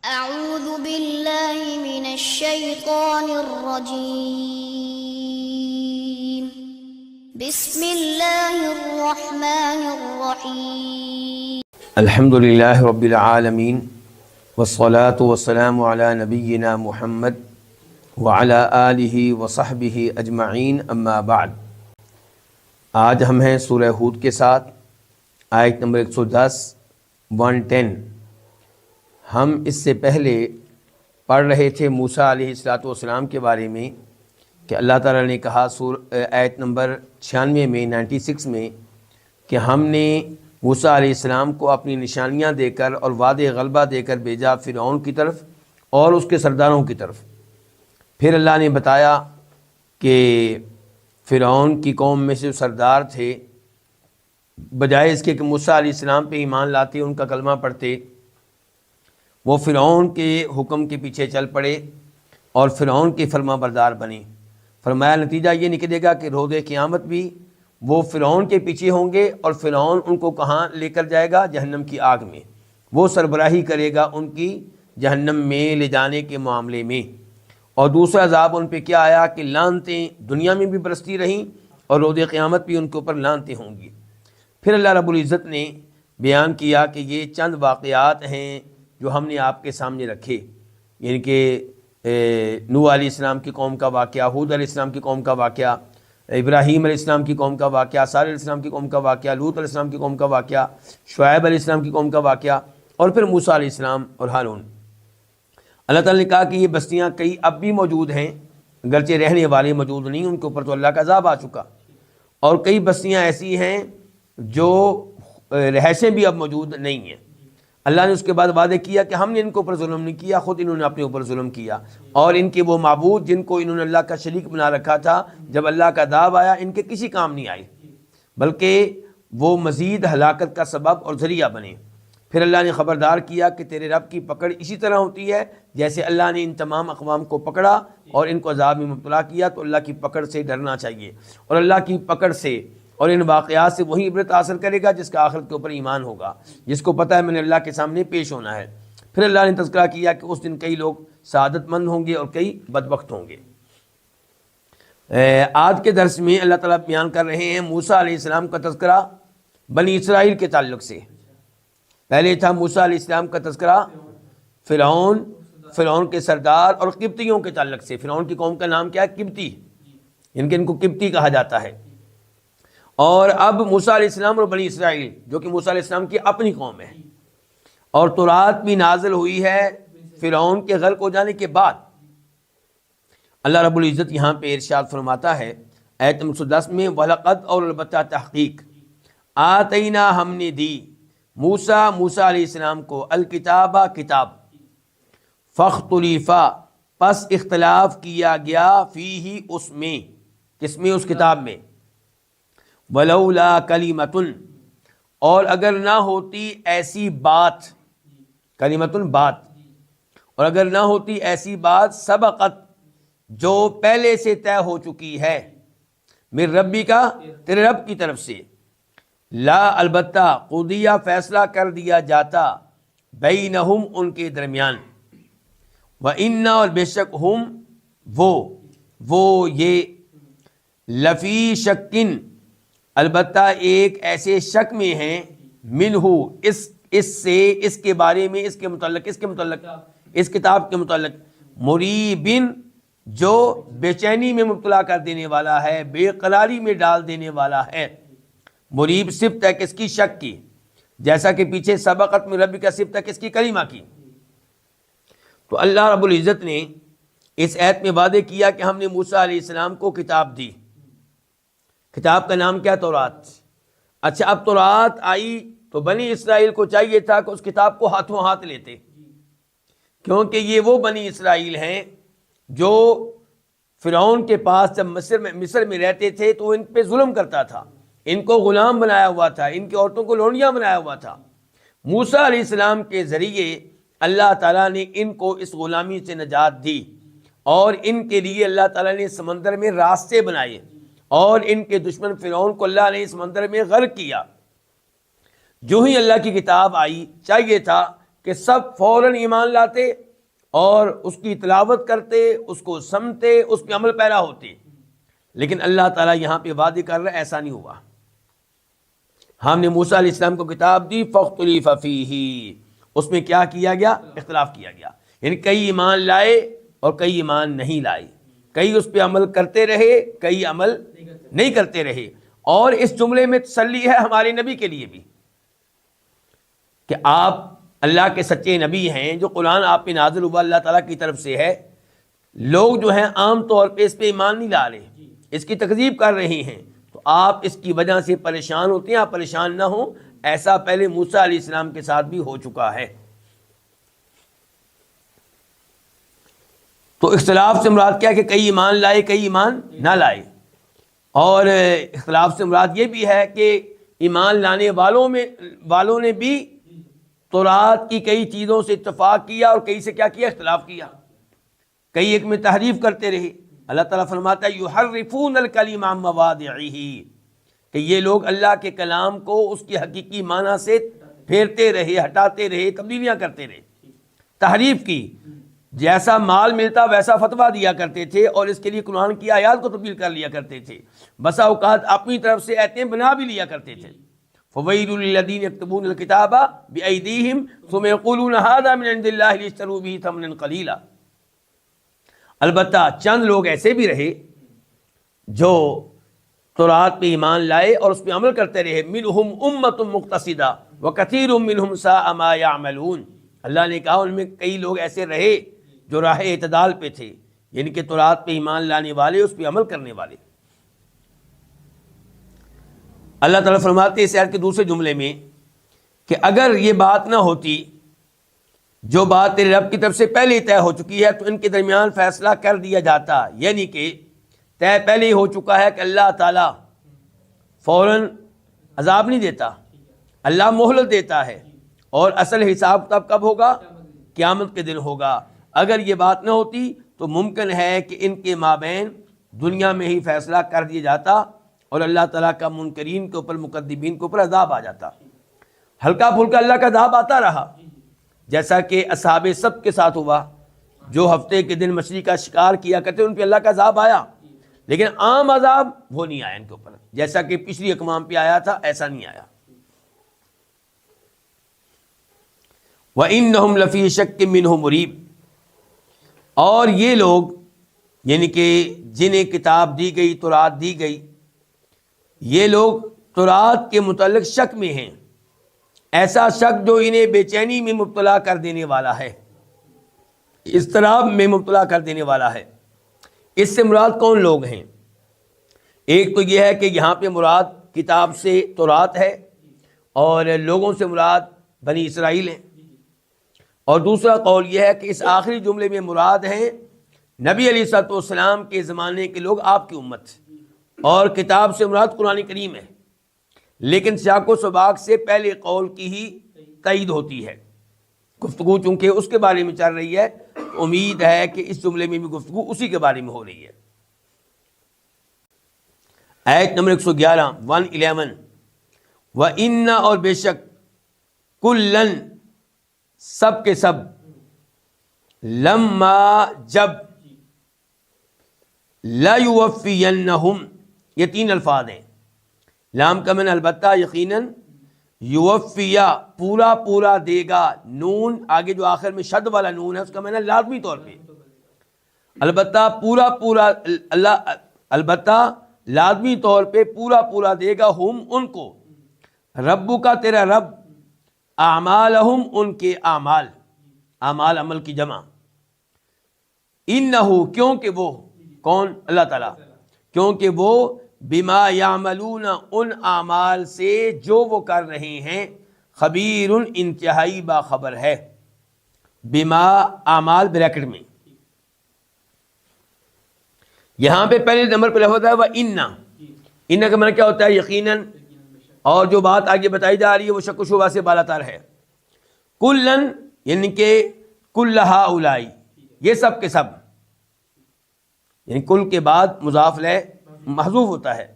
أعوذ بالله من الشيطان الرجيم بسم الله الرحمن الرحيم الحمد لله رب العالمين والصلاة والسلام على نبينا محمد وعلى آلہ وصحبہ اجمعین اما بعد۔ آج ہم ہیں سورہ ہود کے ساتھ آیت نمبر 110 ہم اس سے پہلے پڑھ رہے تھے موسیٰ علیہ السلام کے بارے میں کہ اللہ تعالیٰ نے کہا آیت نمبر 96 میں 96 میں کہ ہم نے موسیٰ علیہ السلام کو اپنی نشانیاں دے کر اور وعدے غلبہ دے کر بھیجا فرعون کی طرف اور اس کے سرداروں کی طرف۔ پھر اللہ نے بتایا کہ فرعون کی قوم میں سے جو سردار تھے، بجائے اس کے کہ موسیٰ علیہ السلام پہ ایمان لاتے ان کا کلمہ پڑھتے، وہ فرعون کے حکم کے پیچھے چل پڑے اور فرعون کے فرما بردار بنے۔ فرمایا نتیجہ یہ نکلے گا کہ روز قیامت بھی وہ فرعون کے پیچھے ہوں گے اور فرعون ان کو کہاں لے کر جائے گا؟ جہنم کی آگ میں۔ وہ سربراہی کرے گا ان کی جہنم میں لے جانے کے معاملے میں۔ اور دوسرا عذاب ان پہ کیا آیا کہ لعنتیں دنیا میں بھی برستی رہیں اور روز قیامت بھی ان کے اوپر لعنتیں ہوں گی۔ پھر اللہ رب العزت نے بیان کیا کہ یہ چند واقعات ہیں جو ہم نے آپ کے سامنے رکھے، یعنی کہ نوح علیہ السلام کی قوم کا واقعہ، ہود علیہ السلام کی قوم کا واقعہ، ابراہیم علیہ السلام کی قوم کا واقعہ، صالح علیہ السلام کی قوم کا واقعہ، لوط علیہ السلام کی قوم کا واقعہ، شعیب علیہ السلام کی قوم کا واقعہ، اور پھر موسیٰ علیہ السلام اور ہارون۔ اللہ تعالیٰ نے کہا کہ یہ بستیاں کئی اب بھی موجود ہیں، اگرچہ رہنے والے موجود نہیں، ان کے اوپر تو اللہ کا عذاب آ چکا، اور کئی بستیاں ایسی ہیں جو رہائشیں بھی اب موجود نہیں ہیں۔ اللہ نے اس کے بعد وعدے کیا کہ ہم نے ان کے اوپر ظلم نہیں کیا، خود انہوں نے اپنے اوپر ظلم کیا، اور ان کے وہ معبود جن کو انہوں نے اللہ کا شریک بنا رکھا تھا، جب اللہ کا عذاب آیا ان کے کسی کام نہیں آئے، بلکہ وہ مزید ہلاکت کا سبب اور ذریعہ بنے۔ پھر اللہ نے خبردار کیا کہ تیرے رب کی پکڑ اسی طرح ہوتی ہے جیسے اللہ نے ان تمام اقوام کو پکڑا اور ان کو عذاب میں مبتلا کیا، تو اللہ کی پکڑ سے ڈرنا چاہیے، اور اللہ کی پکڑ سے اور ان واقعات سے وہی عبرت حاصل کرے گا جس کا آخرت کے اوپر ایمان ہوگا، جس کو پتہ ہے میں نے اللہ کے سامنے پیش ہونا ہے۔ پھر اللہ نے تذکرہ کیا کہ اس دن کئی لوگ سعادت مند ہوں گے اور کئی بدبخت ہوں گے۔ آج کے درس میں اللہ تعالیٰ بیان کر رہے ہیں موسیٰ علیہ السلام کا تذکرہ بنی اسرائیل کے تعلق سے۔ پہلے تھا موسیٰ علیہ السلام کا تذکرہ فرعون کے سردار اور قبطیوں کے تعلق سے۔ فرعون کی قوم کا نام کیا ہے؟ قبطی، ان کو قبطی کہا جاتا ہے۔ اور اب موسیٰ علیہ السلام اور بنی اسرائیل جو کہ موسیٰ علیہ السلام کی اپنی قوم ہے، اور تورات بھی نازل ہوئی ہے فرعون کے غرق ہو جانے کے بعد۔ اللہ رب العزت یہاں پہ ارشاد فرماتا ہے آیت 110 میں وَلَقَدْ اور البتہ تحقیق آتینا ہم نے دی موسیٰ علیہ السلام کو الکتابہ کتاب فاختلفا پس اختلاف کیا گیا فیہ اس میں، کس میں؟ اس کتاب میں۔ ولولا کلمۃ اور اگر نہ ہوتی ایسی بات، کلمۃ بات، اور اگر نہ ہوتی ایسی بات سبقت جو پہلے سے طے ہو چکی ہے، من ربی کا تیرے رب کی طرف سے، لا البتہ قضیہ فیصلہ کر دیا جاتا بینہم ان کے درمیان، وَإِنَّ اور بے شک ہم وہ یہ لفی شکن البتہ ایک ایسے شک میں ہیں منہ اس کے بارے میں، اس کے متعلق اس کتاب کے متعلق، مریبن جو بے چینی میں مبتلا کر دینے والا ہے، بے قراری میں ڈال دینے والا ہے۔ مریب صفت ہے کس کی؟ شک کی، جیسا کہ پیچھے سبقت من ربی کا صفت ہے کس کی؟ کلمہ کی۔ تو اللہ رب العزت نے اس آیت میں وعدے کیا کہ ہم نے موسیٰ علیہ السلام کو کتاب دی۔ کتاب کا نام کیا؟ تورات۔ اچھا، اب تورات آئی تو بنی اسرائیل کو چاہیے تھا کہ اس کتاب کو ہاتھوں ہاتھ لیتے، کیونکہ یہ وہ بنی اسرائیل ہیں جو فرعون کے پاس جب مصر میں رہتے تھے تو ان پہ ظلم کرتا تھا، ان کو غلام بنایا ہوا تھا، ان کی عورتوں کو لونڈیاں بنایا ہوا تھا۔ موسیٰ علیہ السلام کے ذریعے اللہ تعالیٰ نے ان کو اس غلامی سے نجات دی، اور ان کے لیے اللہ تعالیٰ نے سمندر میں راستے بنائے، اور ان کے دشمن فرعون کو اللہ نے سمندر میں غرق کیا۔ جو ہی اللہ کی کتاب آئی چاہیے تھا کہ سب فوراً ایمان لاتے اور اس کی تلاوت کرتے، اس کو سمتے، اس پہ عمل پیرا ہوتے، لیکن اللہ تعالیٰ یہاں پہ وعدے کر رہا ہے ایسا نہیں ہوا۔ ہم نے موسیٰ علیہ السلام کو کتاب دی فاختلف فیہ، اس میں کیا کیا گیا؟ اختلاف کیا گیا، یعنی کئی ایمان لائے اور کئی ایمان نہیں لائے، کئی اس پہ عمل کرتے رہے، کئی عمل نہیں کرتے رہے۔ اور اس جملے میں تسلی ہے ہمارے نبی کے لیے بھی کہ آپ اللہ کے سچے نبی ہیں، جو قرآن آپ پہ نازل ہوا اللہ تعالیٰ کی طرف سے ہے۔ لوگ جو ہیں عام طور پہ اس پہ ایمان نہیں لا رہے، اس کی تکذیب کر رہے ہیں، تو آپ اس کی وجہ سے پریشان ہوتے ہیں۔ آپ پریشان نہ ہوں، ایسا پہلے موسیٰ علیہ السلام کے ساتھ بھی ہو چکا ہے۔ تو اختلاف سے مراد کیا ہے کہ کئی ایمان لائے کئی ایمان نہ لائے، اور اختلاف سے مراد یہ بھی ہے کہ ایمان لانے والوں نے بھی تورات کی کئی چیزوں سے اتفاق کیا اور کئی سے کیا کیا؟ اختلاف کیا، کئی ایک میں تحریف کرتے رہے۔ اللہ تعالیٰ فرماتا ہے یحرفون الکلم عن مواضعہ، کہ یہ لوگ اللہ کے کلام کو اس کی حقیقی معنی سے پھیرتے رہے، ہٹاتے رہے، تبدیلیاں کرتے رہے، تحریف کی۔ جیسا مال ملتا ویسا فتویٰ دیا کرتے تھے، اور اس کے لیے قرآن کی آیات کو تبدیل کر لیا کرتے تھے، بسا اوقات اپنی طرف سے آیتیں بنا بھی لیا کرتے تھے۔ فویل للذین یکتبون الکتاب بایدیہم ثم یقولون ھذا من عند اللہ لیشتروا بہ ثمنا قلیلا۔ البتہ چند لوگ ایسے بھی رہے جو تورات پہ ایمان لائے اور اس پہ عمل کرتے رہے، منہم امۃ مقتصدہ وکثیر منہم ساء ما یعملون۔ اللہ نے کہا ان میں کئی لوگ ایسے رہے جو راہ اعتدال پہ تھے، یعنی کہ تورات پہ ایمان لانے والے، اس پہ عمل کرنے والے۔ اللہ تعالیٰ فرماتے ہیں اس آیت کے دوسرے جملے میں کہ اگر یہ بات نہ ہوتی، جو بات تیرے رب کی طرف سے پہلے طے ہو چکی ہے، تو ان کے درمیان فیصلہ کر دیا جاتا، یعنی کہ طے پہلے ہی ہو چکا ہے کہ اللہ تعالیٰ فوراً عذاب نہیں دیتا، اللہ مہلت دیتا ہے، اور اصل حساب تب کب ہوگا؟ قیامت کے دن ہوگا۔ اگر یہ بات نہ ہوتی تو ممکن ہے کہ ان کے مابین دنیا میں ہی فیصلہ کر دیا جاتا، اور اللہ تعالیٰ کا منکرین کے اوپر، مکذبین کے اوپر عذاب آ جاتا۔ ہلکا پھلکا اللہ کا عذاب آتا رہا، جیسا کہ اصحاب سبت کے ساتھ ہوا، جو ہفتے کے دن مچھلی کا شکار کیا کرتے ان پہ اللہ کا عذاب آیا، لیکن عام عذاب وہ نہیں آیا ان کے اوپر، جیسا کہ پچھلی اقوام پہ آیا تھا ایسا نہیں آیا۔ وَإِنَّهُمْ لَفِي شَكٍّ مِّنْهُ مُرِيبٍ، اور یہ لوگ یعنی کہ جنہیں کتاب دی گئی، تورات دی گئی، یہ لوگ تورات کے متعلق شک میں ہیں، ایسا شک جو انہیں بے چینی میں مبتلا کر دینے والا ہے، اضطراب میں مبتلا کر دینے والا ہے۔ اس سے مراد کون لوگ ہیں؟ ایک تو یہ ہے کہ یہاں پہ مراد کتاب سے تورات ہے، اور لوگوں سے مراد بنی اسرائیل ہیں، اور دوسرا قول یہ ہے کہ اس آخری جملے میں مراد ہیں نبی علیہ الصلوۃ والسلام کے زمانے کے لوگ، آپ کی امت، اور کتاب سے مراد قرآن کریم ہے، لیکن سیاق و سباق سے پہلے قول کی ہی تائید ہوتی ہے۔ گفتگو چونکہ اس کے بارے میں چل رہی ہے، امید ہے کہ اس جملے میں بھی گفتگو اسی کے بارے میں ہو رہی ہے۔ آیت نمبر 111 111، وَإِنَّ، اور بے شک، کُلًّا، سب کے سب، لما، جب، لَيُوَفِّيَنَّهُمْ، یہ تین الفاظ ہیں۔ لام کا معنی البتہ، یقیناً، یوفیہ، پورا پورا دے گا، نون آگے جو آخر میں شد والا نون ہے اس کا معنی لازمی طور پہ، البتہ پورا پورا، اللہ البتہ لازمی طور پہ پورا پورا دے گا، ہم ان کو، ربو کا تیرا رب، اعمالہم ان کے اعمال، اعمال عمل کی جمع، انہو کیونکہ وہ، کون؟ اللہ تعالیٰ، کیونکہ وہ، بما یعملون ان اعمال سے جو وہ کر رہے ہیں، خبیر انتہائی باخبر ہے۔ بما، اعمال بریکٹ میں، یہاں پہ پہلے نمبر پہ لفظ ہے وَإِنَّ، ان کا معنی کیا ہوتا ہے؟ یقیناً، اور جو بات آگے بتائی جا رہی ہے وہ شک و شبہ سے بالا تر ہے۔ کلن، یعنی کہ کل ہؤلاء، یہ سب کے سب، یعنی کل کے بعد مضاف لہ محذوف ہوتا ہے،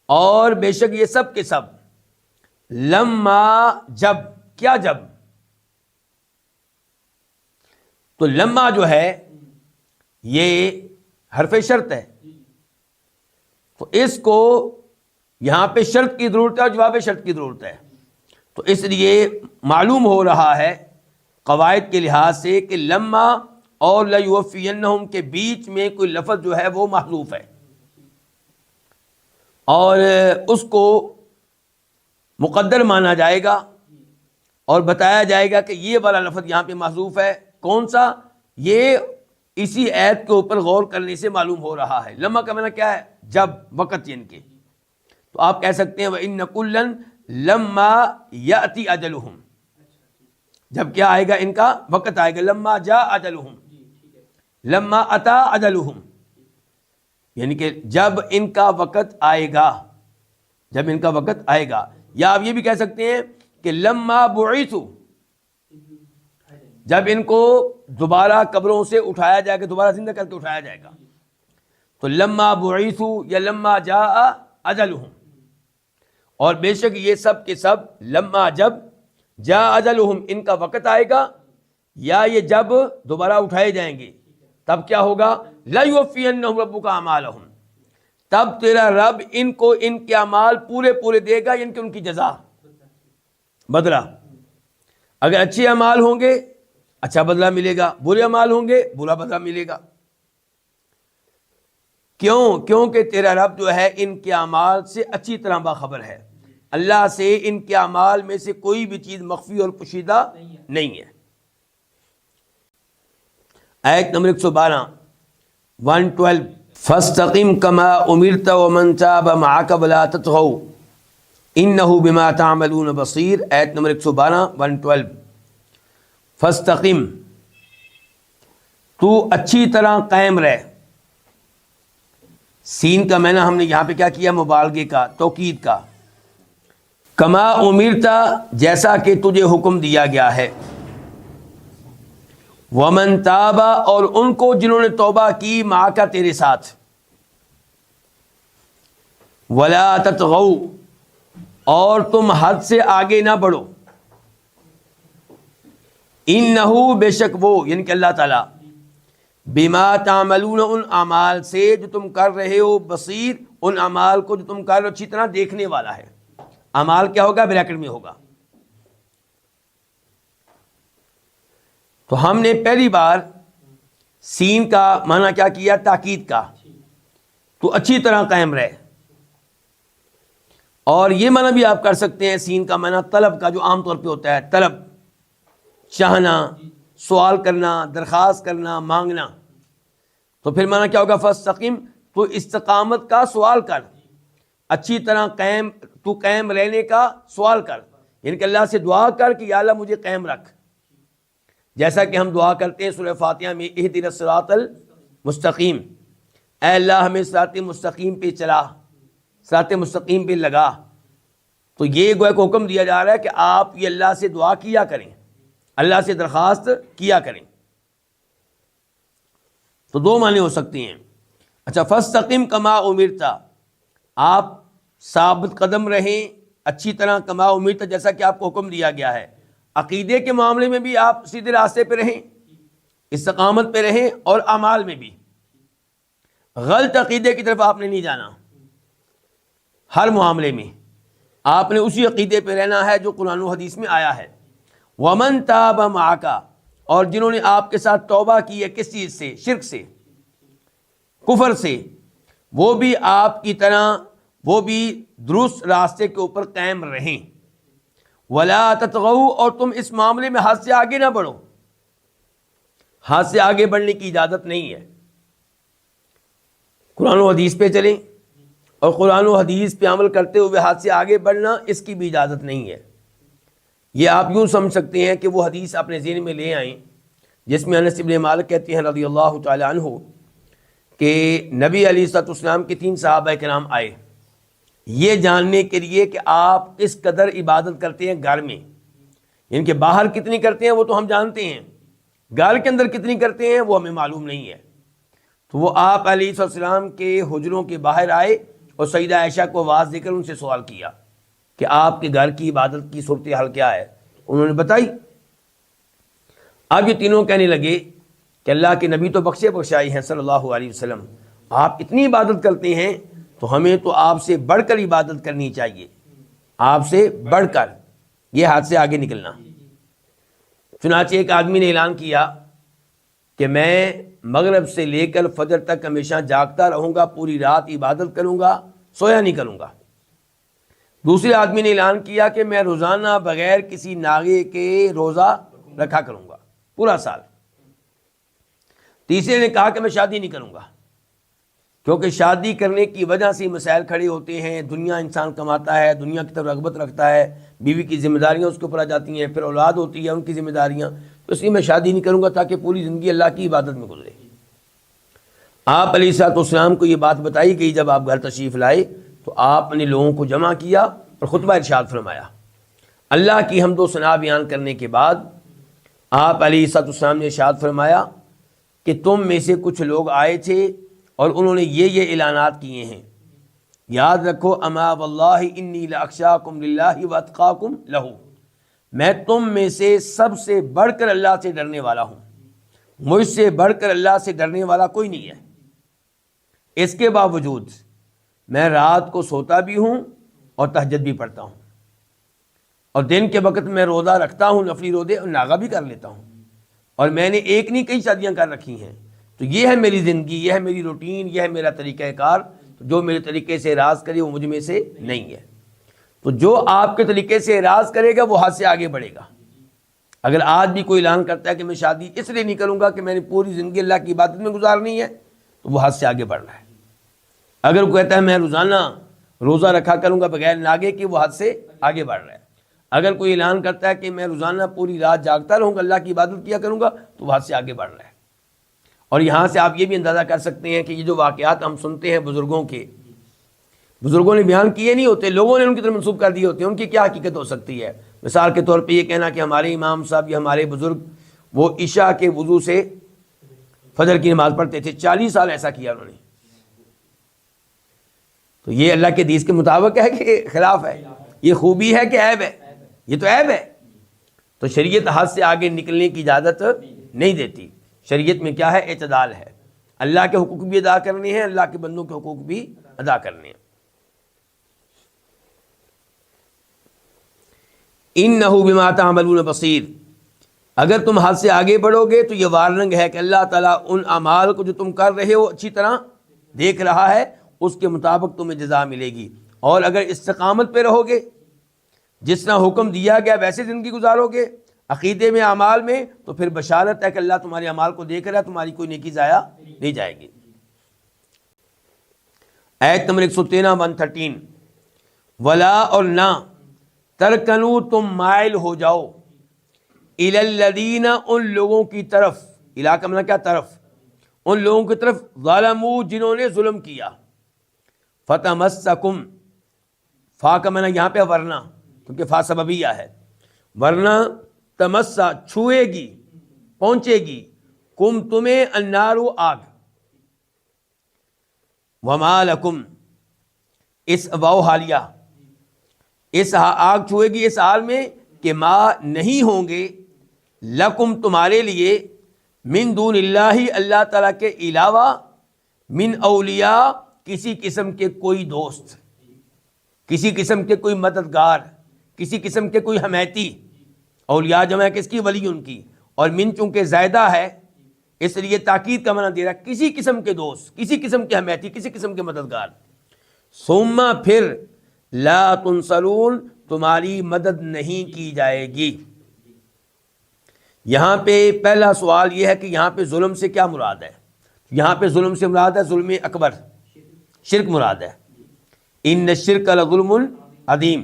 اور بے شک یہ سب کے سب، لما، جب، کیا جب؟ تو لما جو ہے یہ حرف شرط ہے، تو اس کو یہاں پہ شرط کی ضرورت ہے اور جواب شرط کی ضرورت ہے، تو اس لیے معلوم ہو رہا ہے قواعد کے لحاظ سے کہ لما اور لیوفینہم کے بیچ میں کوئی لفظ جو ہے وہ محذوف ہے، اور اس کو مقدر مانا جائے گا اور بتایا جائے گا کہ یہ والا لفظ یہاں پہ محذوف ہے، کون سا؟ یہ اسی ایت کے اوپر غور کرنے سے معلوم ہو رہا ہے۔ لما کا معنی کیا ہے؟ جب، وقت ان کے، تو آپ کہہ سکتے ہیں وَإِنَّ كُلًّا لَمَّا يَأْتِ أَجَلُهُمْ، جب کیا آئے گا؟ ان کا وقت آئے گا، لما جاء أَجَلُهُمْ، لما أَتَى أَجَلُهُمْ، یعنی کہ جب ان کا وقت آئے گا، جب ان کا وقت آئے گا۔ یا آپ یہ بھی کہہ سکتے ہیں کہ لما بعثوا، جب ان کو دوبارہ قبروں سے اٹھایا جائے گا، دوبارہ زندہ کر کے اٹھایا جائے گا، تو لما بعثوا یا لما جاء اجلهم، اور بے شک یہ سب کے سب لما جب جاء اجلهم ان کا وقت آئے گا، یا یہ جب دوبارہ اٹھائے جائیں گے تب کیا ہوگا؟ لا یوفینہم ربک اعمالہم، تب تیرا رب ان کو ان کے اعمال پورے پورے دے گا، یعنی کہ ان کی جزا، بدلہ۔ اگر اچھے اعمال ہوں گے اچھا بدلہ ملے گا، برے اعمال ہوں گے برا بدلہ ملے گا۔ کیونکہ تیرا رب جو ہے ان کے اعمال سے اچھی طرح باخبر ہے، اللہ سے ان کے اعمال میں سے کوئی بھی چیز مخفی اور پوشیدہ نہیں ہے۔ آیت نمبر 112 112 فاستقم کما امرت ومن تاب معك ولا تطغوا انه بما تعملون بصیر۔ آیت نمبر 112 112 فاستقم، تو اچھی طرح قائم رہ۔ سین کا معنی ہم نے یہاں پہ کیا کیا؟ مبالغے کا، توکید کا۔ کما امرتا، جیسا کہ تجھے حکم دیا گیا ہے۔ ومن تاب، اور ان کو جنہوں نے توبہ کی، معاک تیرے ساتھ۔ ولا تطغوا، اور تم حد سے آگے نہ بڑھو۔ انہو، بے شک وہ، یعنی کہ اللہ تعالیٰ، بما تعملون، ان اعمال سے جو تم کر رہے ہو، بصیر، ان اعمال کو جو تم کر رہے ہو اچھی طرح دیکھنے والا ہے۔ اعمال کیا ہوگا؟ بریکٹ میں ہوگا۔ تو ہم نے پہلی بار سین کا معنی کیا کیا؟ تاکید کا، تو اچھی طرح قائم رہے۔ اور یہ معنی بھی آپ کر سکتے ہیں، سین کا معنی طلب کا، جو عام طور پہ ہوتا ہے، طلب، چاہنا، سوال کرنا، درخواست کرنا، مانگنا۔ تو پھر معنی کیا ہوگا؟ فاستقم، تو استقامت کا سوال کر، اچھی طرح تو قائم رہنے کا سوال کر، یعنی کہ اللہ سے دعا کر کہ یا اللہ مجھے قائم رکھ، جیسا کہ ہم دعا کرتے ہیں سورہ فاتحہ میں اہدنا الصراط المستقیم، اے اللہ ہمیں صراط مستقیم پہ چلا، صراط مستقیم پہ لگا۔ تو یہ گویا کہ حکم دیا جا رہا ہے کہ آپ یہ اللہ سے دعا کیا کریں، اللہ سے درخواست کیا کریں۔ تو دو معنی ہو سکتی ہیں۔ اچھا، فاستقم کما امرتا، آپ ثابت قدم رہیں اچھی طرح، کما امرتا، جیسا کہ آپ کو حکم دیا گیا ہے۔ عقیدے کے معاملے میں بھی آپ سیدھے راستے پہ رہیں، استقامت پہ رہیں، اور اعمال میں بھی غلط عقیدے کی طرف آپ نے نہیں جانا۔ ہر معاملے میں آپ نے اسی عقیدے پہ رہنا ہے جو قرآن و حدیث میں آیا ہے۔ ومن تاب معک، اور جنہوں نے آپ کے ساتھ توبہ کی ہے، کس چیز سے؟ شرک سے، کفر سے، وہ بھی آپ کی طرح، وہ بھی درست راستے کے اوپر قائم رہیں۔ ولا تطغوا، اور تم اس معاملے میں حد سے آگے نہ بڑھو، حد سے آگے بڑھنے کی اجازت نہیں ہے۔ قرآن و حدیث پہ چلیں، اور قرآن و حدیث پہ عمل کرتے ہوئے حد سے آگے بڑھنا، اس کی بھی اجازت نہیں ہے۔ یہ آپ یوں سمجھ سکتے ہیں کہ وہ حدیث اپنے ذہن میں لے آئیں جس میں انس بن مالک کہتے ہیں رضی اللہ تعالی عنہ کہ نبی علیہ الصلوۃ والسلام کے 3 صحابہ کرام آئے یہ جاننے کے لیے کہ آپ کس قدر عبادت کرتے ہیں گھر میں، یعنی کہ باہر کتنی کرتے ہیں وہ تو ہم جانتے ہیں، گھر کے اندر کتنی کرتے ہیں وہ ہمیں معلوم نہیں ہے۔ تو وہ آپ علیہ الصلوۃ والسلام کے حجروں کے باہر آئے اور سیدہ عائشہ کو آواز دے کر ان سے سوال کیا کہ آپ کے گھر کی عبادت کی صورتحال کیا ہے؟ انہوں نے بتائی۔ اب یہ تینوں کہنے لگے کہ اللہ کے نبی تو بخشے بخشائی ہیں صلی اللہ علیہ وسلم، آپ اتنی عبادت کرتے ہیں تو ہمیں تو آپ سے بڑھ کر عبادت کرنی چاہیے، آپ سے بڑھ کر، یہ ہاتھ سے آگے نکلنا۔ چنانچہ ایک آدمی نے اعلان کیا کہ میں مغرب سے لے کر فجر تک ہمیشہ جاگتا رہوں گا، پوری رات عبادت کروں گا، سویا نہیں کروں گا۔ دوسرے آدمی نے اعلان کیا کہ میں روزانہ بغیر کسی ناغے کے روزہ رکھا کروں گا پورا سال۔ تیسرے نے کہا کہ میں شادی نہیں کروں گا، کیونکہ شادی کرنے کی وجہ سے مسائل کھڑے ہوتے ہیں، دنیا انسان کماتا ہے، دنیا کی طرف رغبت رکھتا ہے، بیوی کی ذمہ داریاں اس کے اوپر آ جاتی ہیں، پھر اولاد ہوتی ہے ان کی ذمہ داریاں، تو اس لیے میں شادی نہیں کروں گا تاکہ پوری زندگی اللہ کی عبادت میں گزرے۔ آپ علیہ الصلوۃ والسلام کو یہ بات بتائی گئی، جب آپ گھر تشریف لائے تو آپ نے لوگوں کو جمع کیا اور خطبہ ارشاد فرمایا۔ اللہ کی حمد و ثنا بیان کرنے کے بعد آپ علیہ الصلوۃ والسلام نے ارشاد فرمایا کہ تم میں سے کچھ لوگ آئے تھے اور انہوں نے یہ اعلانات کیے ہیں، یاد رکھو اما واللہ انی لاخشاکم للہ واتقاکم لہ، میں تم میں سے سب سے بڑھ کر اللہ سے ڈرنے والا ہوں، مجھ سے بڑھ کر اللہ سے ڈرنے والا کوئی نہیں ہے۔ اس کے باوجود میں رات کو سوتا بھی ہوں اور تہجد بھی پڑھتا ہوں، اور دن کے وقت میں روزہ رکھتا ہوں، نفلی روزے، اور ناغہ بھی کر لیتا ہوں، اور میں نے ایک نہیں کئی شادیاں کر رکھی ہیں۔ تو یہ ہے میری زندگی، یہ ہے میری روٹین، یہ ہے میرا طریقہ کار۔ تو جو میرے طریقے سے اعراض کرے وہ مجھ میں سے نہیں ہے۔ تو جو آپ کے طریقے سے اعراض کرے گا وہ حد سے آگے بڑھے گا۔ اگر آج بھی کوئی اعلان کرتا ہے کہ میں شادی اس لیے نہیں کروں گا کہ میں نے پوری زندگی اللہ کی عبادت میں گزارنی ہے، تو وہ حد سے آگے بڑھ رہا ہے۔ اگر کوئی کہتا ہے میں روزانہ روزہ رکھا کروں گا بغیر ناگے کے، وہ حد سے آگے بڑھ رہا ہے۔ اگر کوئی اعلان کرتا ہے کہ میں روزانہ پوری رات جاگتا رہوں گا، اللہ کی عبادت کیا کروں گا، تو وہ حد سے آگے بڑھ رہا ہے۔ اور یہاں سے آپ یہ بھی اندازہ کر سکتے ہیں کہ یہ جو واقعات ہم سنتے ہیں بزرگوں کے، بزرگوں نے بیان کیے نہیں ہوتے، لوگوں نے ان کی طرف منسوب کر دیے ہوتے ہیں۔ ان کی کیا حقیقت ہو سکتی ہے؟ مثال کے طور پہ یہ کہنا کہ ہمارے امام صاحب یا ہمارے بزرگ وہ عشاء کے وضو سے فجر کی نماز پڑھتے تھے، 40 سال ایسا کیا انہوں نے، تو یہ اللہ کے حدیث کے مطابق ہے کہ خلاف ہے؟ یہ خوبی ہے کہ عیب ہے؟ یہ تو عیب ہے۔ تو شریعت حد سے آگے نکلنے کی اجازت نہیں دیتی۔ شریعت میں کیا ہے؟ اعتدال ہے۔ اللہ کے حقوق بھی ادا کرنے ہیں، اللہ کے بندوں کے حقوق بھی ادا کرنے ہیں۔ انہ بما تعملون بصیر، اگر تم حد سے آگے بڑھو گے تو یہ وارننگ ہے کہ اللہ تعالیٰ ان اعمال کو جو تم کر رہے ہو اچھی طرح دیکھ رہا ہے، اس کے مطابق تمہیں جزا ملے گی۔ اور اگر استقامت پہ رہو گے، جس طرح حکم دیا گیا ویسے زندگی گزارو گے عقیدے میں، اعمال میں، تو پھر بشارت ہے کہ اللہ تمہارے اعمال کو دیکھ رہا ہے، تمہاری کوئی نیکی ضائع نہیں جائے گی۔ آیت نمبر 113 113، ولا اور نہ ترکنو تم مائل ہو جاؤ، الی الذین ان لوگوں کی طرف، الی کا معنی کیا؟ طرف، ان لوگوں کی طرف، ظالموا جنہوں نے ظلم کیا، فتمسکم، فا کا معنی یہاں پہ ورنہ، کیونکہ فا سببیہ ہے، ورنہ تمسا چھوئے گی، پہنچے گی، کم تمہیں، النار آگ، وما لکم، اس واو حالیہ، اس آگ چھوئے گی اس حال میں کہ ما نہیں ہوں گے، لکم تمہارے لیے، من دون اللہ اللہ تعالیٰ کے علاوہ، من اولیاء کسی قسم کے کوئی دوست، کسی قسم کے کوئی مددگار، کسی قسم کے کوئی حمیتی۔ اولیاء جمع ہے کس کی؟ ولی ان کی، اور من چونکہ زائدہ ہے اس لیے تاکید کا معنی دے رہا ہے، کسی قسم کے دوست، کسی قسم کے حمیتی، کسی قسم کے مددگار۔ ثم پھر لا تنصرون تمہاری مدد نہیں کی جائے گی۔ یہاں پہ پہلا سوال یہ ہے کہ یہاں پہ ظلم سے کیا مراد ہے؟ یہاں پہ ظلم سے مراد ہے ظلم اکبر، شرک مراد ہے۔ ان الشرک لظلم عظیم،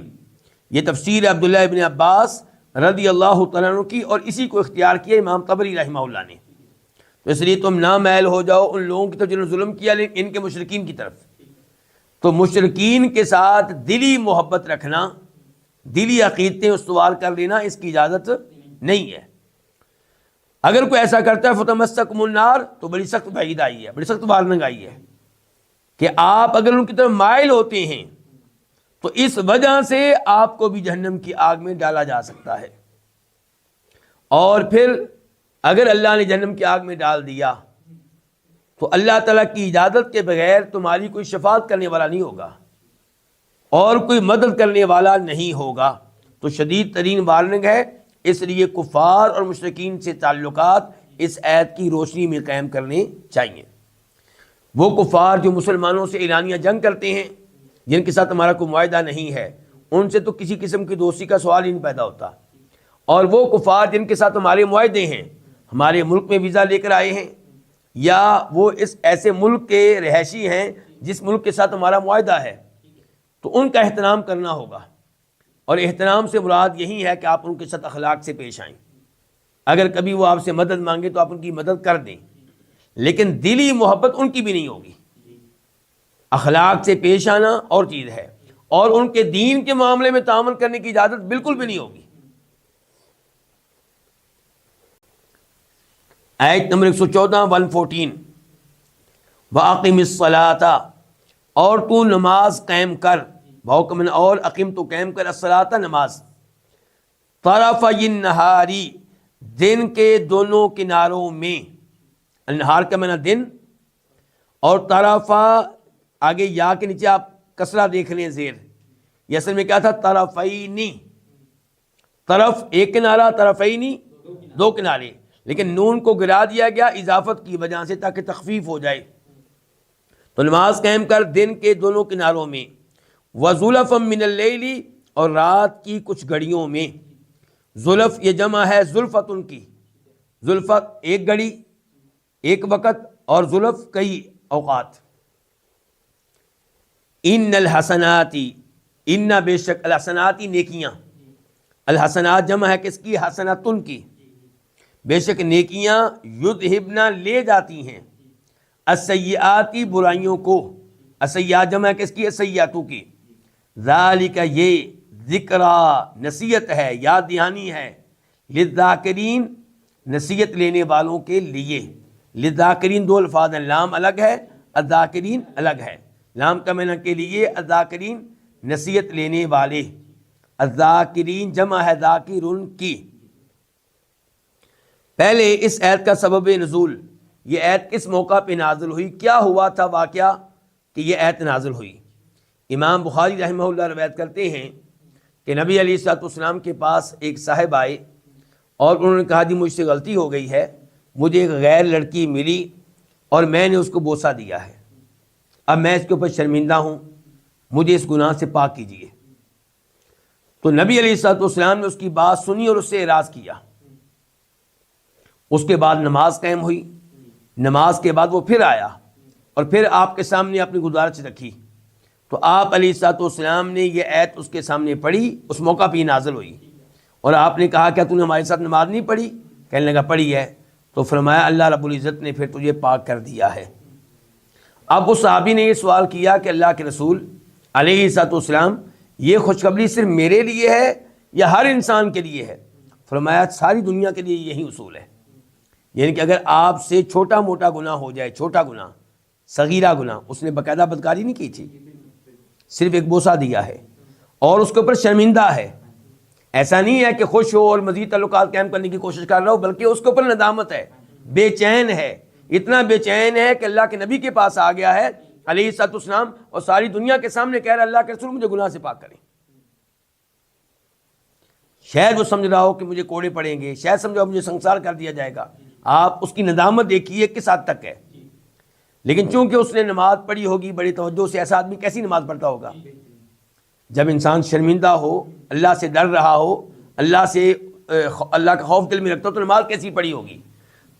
یہ تفسیر عبداللہ ابن عباس رضی اللہ تعالیٰ عنہ کی، اور اسی کو اختیار کیا امام طبری رحمہ اللہ نے۔ تو اس لیے تم نہ میل ہو جاؤ ان لوگوں کی طرف جنہوں نے ظلم کیا، لیکن ان کے مشرکین کی طرف۔ تو مشرکین کے ساتھ دلی محبت رکھنا، دلی عقیدتیں استوار کر لینا، اس کی اجازت نہیں ہے۔ اگر کوئی ایسا کرتا ہے فتمسکم النار، تو بڑی سخت وعید آئی ہے، بڑی سخت وارننگ آئی ہے کہ آپ اگر ان کی طرف مائل ہوتے ہیں تو اس وجہ سے آپ کو بھی جہنم کی آگ میں ڈالا جا سکتا ہے۔ اور پھر اگر اللہ نے جہنم کی آگ میں ڈال دیا تو اللہ تعالیٰ کی اجازت کے بغیر تمہاری کوئی شفاعت کرنے والا نہیں ہوگا اور کوئی مدد کرنے والا نہیں ہوگا۔ تو شدید ترین وارننگ ہے، اس لیے کفار اور مشرکین سے تعلقات اس آیت کی روشنی میں قائم کرنے چاہیے۔ وہ کفار جو مسلمانوں سے اعلانیہ جنگ کرتے ہیں، جن کے ساتھ ہمارا کوئی معاہدہ نہیں ہے، ان سے تو کسی قسم کی دوستی کا سوال ہی نہیں پیدا ہوتا، اور وہ کفار جن کے ساتھ ہمارے معاہدے ہیں، ہمارے ملک میں ویزا لے کر آئے ہیں، یا وہ اس ایسے ملک کے رہائشی ہیں جس ملک کے ساتھ ہمارا معاہدہ ہے، تو ان کا احترام کرنا ہوگا۔ اور احترام سے مراد یہی ہے کہ آپ ان کے ساتھ اخلاق سے پیش آئیں۔ اگر کبھی وہ آپ سے مدد مانگے تو آپ ان کی مدد کر دیں، لیکن دلی محبت ان کی بھی نہیں ہوگی۔ اخلاق سے پیش آنا اور چیز ہے، اور ان کے دین کے معاملے میں تعامل کرنے کی اجازت بالکل بھی نہیں ہوگی۔ آیت نمبر 114 114 وَأَقِمِ الصَّلَاةَ، اور تو نماز قائم کر، بحکم اور اقیم تو قائم کر الصلاۃ نماز، طرفی النہاری، دن کے دونوں کناروں میں، النہار کا معنی دن، اور طرفا آگے یا کے نیچے آپ کسرہ دیکھ لیں زیر، یہ اصل میں کیا تھا؟ طرفینی، طرف ایک کنارہ، طرفینی دو کنارے، لیکن نون کو گرا دیا گیا اضافت کی وجہ سے تاکہ تخفیف ہو جائے۔ تو نماز قائم کر دن کے دونوں کناروں میں، وَزُلَفًا مِّنَ اللَّيْلِ، اور رات کی کچھ گھڑیوں میں۔ زلف یہ جمع ہے زلفتن کی، زلفت ایک گھڑی ایک وقت، اور زلف کئی اوقات۔ ان الحسناتی، ان بے شک، الحسناتی نیکیاں، الحسنات جمع ہے کس کی؟ حسنتن کی، بے شک نیکیاں، یذہبنا لے جاتی ہیں، السیئاتی برائیوں کو، السیئات جمع ہے کس کی؟ السیئاتو کی، ذالک یہ، ذکرا نصیحت ہے، یاد دہانی ہے، للذاکرین نصیحت لینے والوں کے لیے۔ للذاکرین دو الفاظ ہیں، لام الگ ہے، الذاکرین الگ ہے۔ لام کا معنی کے لیے، الذاکرین نصیحت لینے والے، الذاکرین جمع ہے ذاکرن کی۔ پہلے اس آیت کا سبب نزول، یہ آیت کس موقع پہ نازل ہوئی، کیا ہوا تھا واقعہ کہ یہ آیت نازل ہوئی؟ امام بخاری رحمہ اللہ روایت کرتے ہیں کہ نبی علیہ الصلوۃ والسلام کے پاس ایک صاحب آئے اور انہوں نے کہا جی مجھ سے غلطی ہو گئی ہے، مجھے ایک غیر لڑکی ملی اور میں نے اس کو بوسہ دیا ہے، اب میں اس کے اوپر شرمندہ ہوں، مجھے اس گناہ سے پاک کیجیے۔ تو نبی علیہ الصلوۃ والسلام نے اس کی بات سنی اور اس سے اعراض کیا۔ اس کے بعد نماز قائم ہوئی، نماز کے بعد وہ پھر آیا اور پھر آپ کے سامنے اپنی گزارش رکھی، تو آپ علیہ الصلوۃ والسلام نے یہ آیت اس کے سامنے پڑھی، اس موقع پہ یہ نازل ہوئی، اور آپ نے کہا کیا تو نے ہمارے ساتھ نماز نہیں پڑھی؟ کہنے لگا پڑھی ہے، تو فرمایا اللہ رب العزت نے پھر تجھے پاک کر دیا ہے۔ اب اس صحابی نے یہ سوال کیا کہ اللہ کے رسول علیہ الصلوۃ والسلام، یہ خوشخبری صرف میرے لیے ہے یا ہر انسان کے لیے ہے؟ فرمایا ساری دنیا کے لیے یہی اصول ہے، یعنی کہ اگر آپ سے چھوٹا موٹا گناہ ہو جائے، چھوٹا گناہ، صغیرہ گناہ، اس نے باقاعدہ بدکاری نہیں کی تھی، صرف ایک بوسہ دیا ہے اور اس کے اوپر شرمندہ ہے، ایسا نہیں ہے کہ خوش ہو اور مزید تعلقات قائم کرنے کی کوشش کر رہا ہو، بلکہ اس کے اوپر ندامت ہے، بے چین ہے، اتنا بے چین ہے کہ اللہ کے نبی کے پاس آ گیا ہے علیہ الصلوۃ والسلام، اور ساری دنیا کے سامنے کہہ رہا ہے اللہ کے رسول مجھے گناہ سے پاک کریں۔ شاید وہ سمجھ رہا ہو کہ مجھے کوڑے پڑیں گے، شاید سمجھا مجھے سنسار کر دیا جائے گا، آپ اس کی ندامت دیکھیے کس حد تک ہے۔ لیکن چونکہ اس نے نماز پڑھی ہوگی بڑی توجہ سے، ایسا آدمی کیسی نماز پڑھتا ہوگا؟ جب انسان شرمندہ ہو، اللہ سے ڈر رہا ہو، اللہ کا خوف دل میں رکھتا ہو، تو نماز کیسی پڑھی ہوگی؟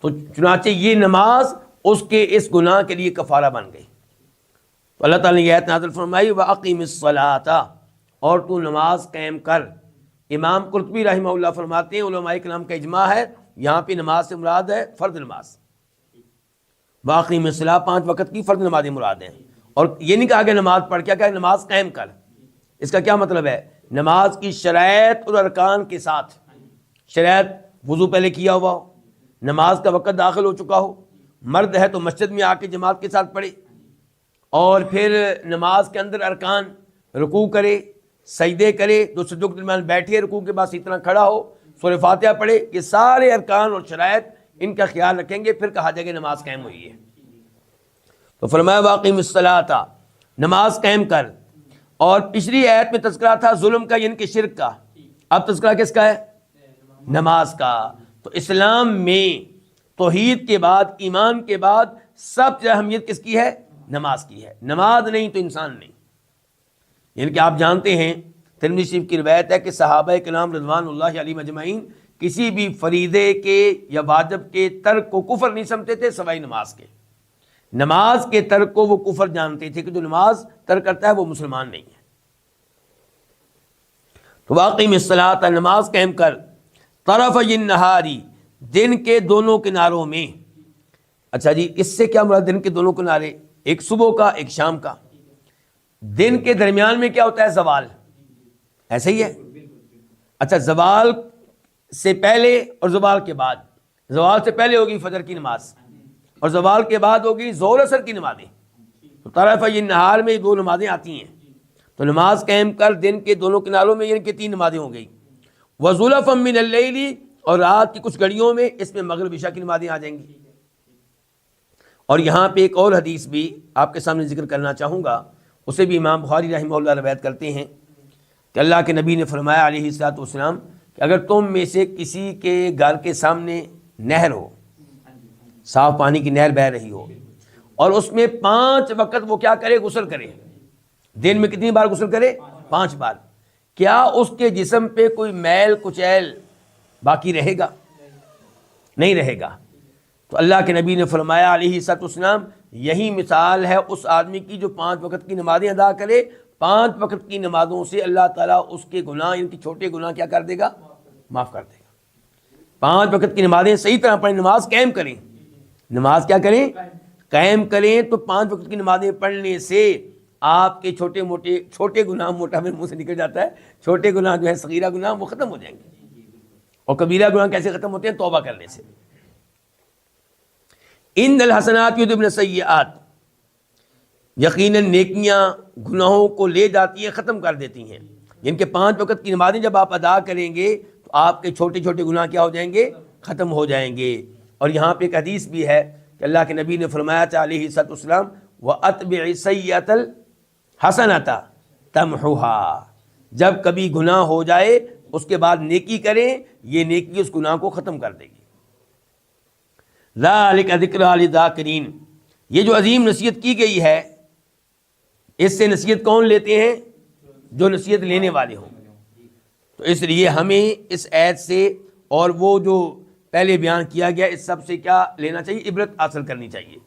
تو چنانچہ یہ نماز اس کے اس گناہ کے لیے کفارہ بن گئی۔ تو اللہ تعالیٰ نے یہ آیت نازل فرمائی وَأَقِمِ الصَّلَاةَ، اور تو نماز قائم کر۔ امام قرطبی رحمہ اللہ فرماتے ہیں علماء کرام کا اجماع ہے، یہاں پہ نماز سے مراد ہے فرض نماز، باقی میں صلاح 5 وقت کی فرض نمازیں مراد ہیں، اور یہ نہیں کہا کہ نماز پڑھ، کیا کہ نماز قائم کر۔ اس کا کیا مطلب ہے؟ نماز کی شرائط اور ارکان کے ساتھ، شرائط وضو پہلے کیا ہوا ہو، نماز کا وقت داخل ہو چکا ہو، مرد ہے تو مسجد میں آ کے جماعت کے ساتھ پڑھے، اور پھر نماز کے اندر ارکان، رکوع کرے، سجدے کرے، دو سجدوں کے درمیان بیٹھے، رکوع کے بعد اسی طرح کھڑا ہو، سورہ فاتحہ پڑھے، یہ سارے ارکان اور شرائط ان کا خیال رکھیں گے، پھر کہا جائے کہ نماز قائم ہوئی ہے۔ تو فرمایا واقیم الصلاۃ، نماز قائم کر۔ اور پچھلی آیت میں تذکرہ تھا ظلم کا، یعنی کہ شرک کا، اب تذکرہ کس کا ہے؟ نماز کا۔ تو اسلام میں توحید کے بعد، ایمان کے بعد سب سے اہمیت کس کی ہے؟ نماز کی ہے۔ نماز نہیں تو انسان نہیں۔ یعنی کہ آپ جانتے ہیں ترمذی شریف کی روایت ہے کہ صحابہ کرام رضوان اللہ علیہم اجمعین کسی بھی فریضے کے یا واجب کے ترک کو کفر نہیں سمجھتے تھے سوائے نماز کے۔ نماز کے ترک کو وہ کفر جانتے تھے کہ جو نماز ترک کرتا ہے وہ مسلمان نہیں ہے۔ تو واقعی الصلاۃ، نماز قائم کر، طرفی النہار، دن کے دونوں کناروں میں۔ اچھا جی، اس سے کیا مراد دن کے دونوں کنارے؟ ایک صبح کا، ایک شام کا۔ دن کے درمیان میں کیا ہوتا ہے؟ زوال، ایسے ہی ہے۔ اچھا، زوال سے پہلے اور زوال کے بعد۔ زوال سے پہلے ہوگی فجر کی نماز اور زوال کے بعد ہوگی ظہر اثر کی نمازیں۔ تو طرفی النہار میں دو نمازیں آتی ہیں۔ تو نماز قائم کر دن کے دونوں کناروں میں، یعنی کہ 3 نمازیں ہو گئی۔ وَزُلَفًا مِّنَ اللَّيْلِ، اور رات کی کچھ گھڑیوں میں اس میں مغرب عشاء کی نمازیں آ جائیں گی۔ اور یہاں پہ ایک اور حدیث بھی آپ کے سامنے ذکر کرنا چاہوں گا، اسے بھی امام بخاری رحمہ اللہ روایت کرتے ہیں کہ اللہ کے نبی نے فرمایا علیہ الصلوۃ والسلام کہ اگر تم میں سے کسی کے گھر کے سامنے نہر ہو، صاف پانی کی نہر بہہ رہی ہو، اور اس میں 5 وقت وہ کیا کرے؟ غسل کرے۔ دن میں کتنی بار غسل کرے؟ 5 بار۔ کیا اس کے جسم پہ کوئی میل کچیل باقی رہے گا؟ نہیں رہے گا۔ تو اللہ کے نبی نے فرمایا علیہ الصلوۃ والسلام یہی مثال ہے اس آدمی کی جو 5 وقت کی نمازیں ادا کرے۔ 5 وقت کی نمازوں سے اللہ تعالیٰ اس کے گناہ، ان کی چھوٹے گناہ کیا کر دے گا؟ معاف کر دے گا۔ 5 وقت کی نمازیں صحیح طرح پڑھیں، نماز قائم کریں۔ نماز کیا کریں؟ قائم کریں۔ تو 5 وقت کی نمازیں پڑھنے سے آپ کے چھوٹے گناہ، موٹا میرے منہ سے نکل جاتا ہے، چھوٹے گناہ جو ہے صغیرہ گناہ، وہ ختم ہو جائیں گے۔ اور کبیرہ گناہ کیسے ختم ہوتے ہیں؟ توبہ کرنے سے۔ ان الحسنات یذھبن السیئات، یقیناً نیکیاں گناہوں کو لے جاتی ہیں، ختم کر دیتی ہیں۔ یعنی کہ 5 وقت کی نمازیں جب آپ ادا کریں گے تو آپ کے چھوٹے چھوٹے گناہ کیا ہو جائیں گے؟ ختم ہو جائیں گے۔ اور یہاں پہ ایک حدیث بھی ہے کہ اللہ کے نبی نے فرمایا تھا علیہ الصلوۃ والسلام وَأَتْبِعِ السَّیِّئَةَ الْحَسَنَةَ تَمْحُوهَا، جب کبھی گناہ ہو جائے اس کے بعد نیکی کریں، یہ نیکی اس گناہ کو ختم کر دے گی۔ ذَلِكَ ذِکْرَىٰ لِلذَّاکِرِینَ، یہ جو عظیم نصیحت کی گئی ہے، اس سے نصیحت کون لیتے ہیں؟ جو نصیحت لینے والے ہوں۔ تو اس لیے ہمیں اس آیت سے اور وہ جو پہلے بیان کیا گیا اس سب سے کیا لینا چاہیے؟ عبرت حاصل کرنی چاہیے۔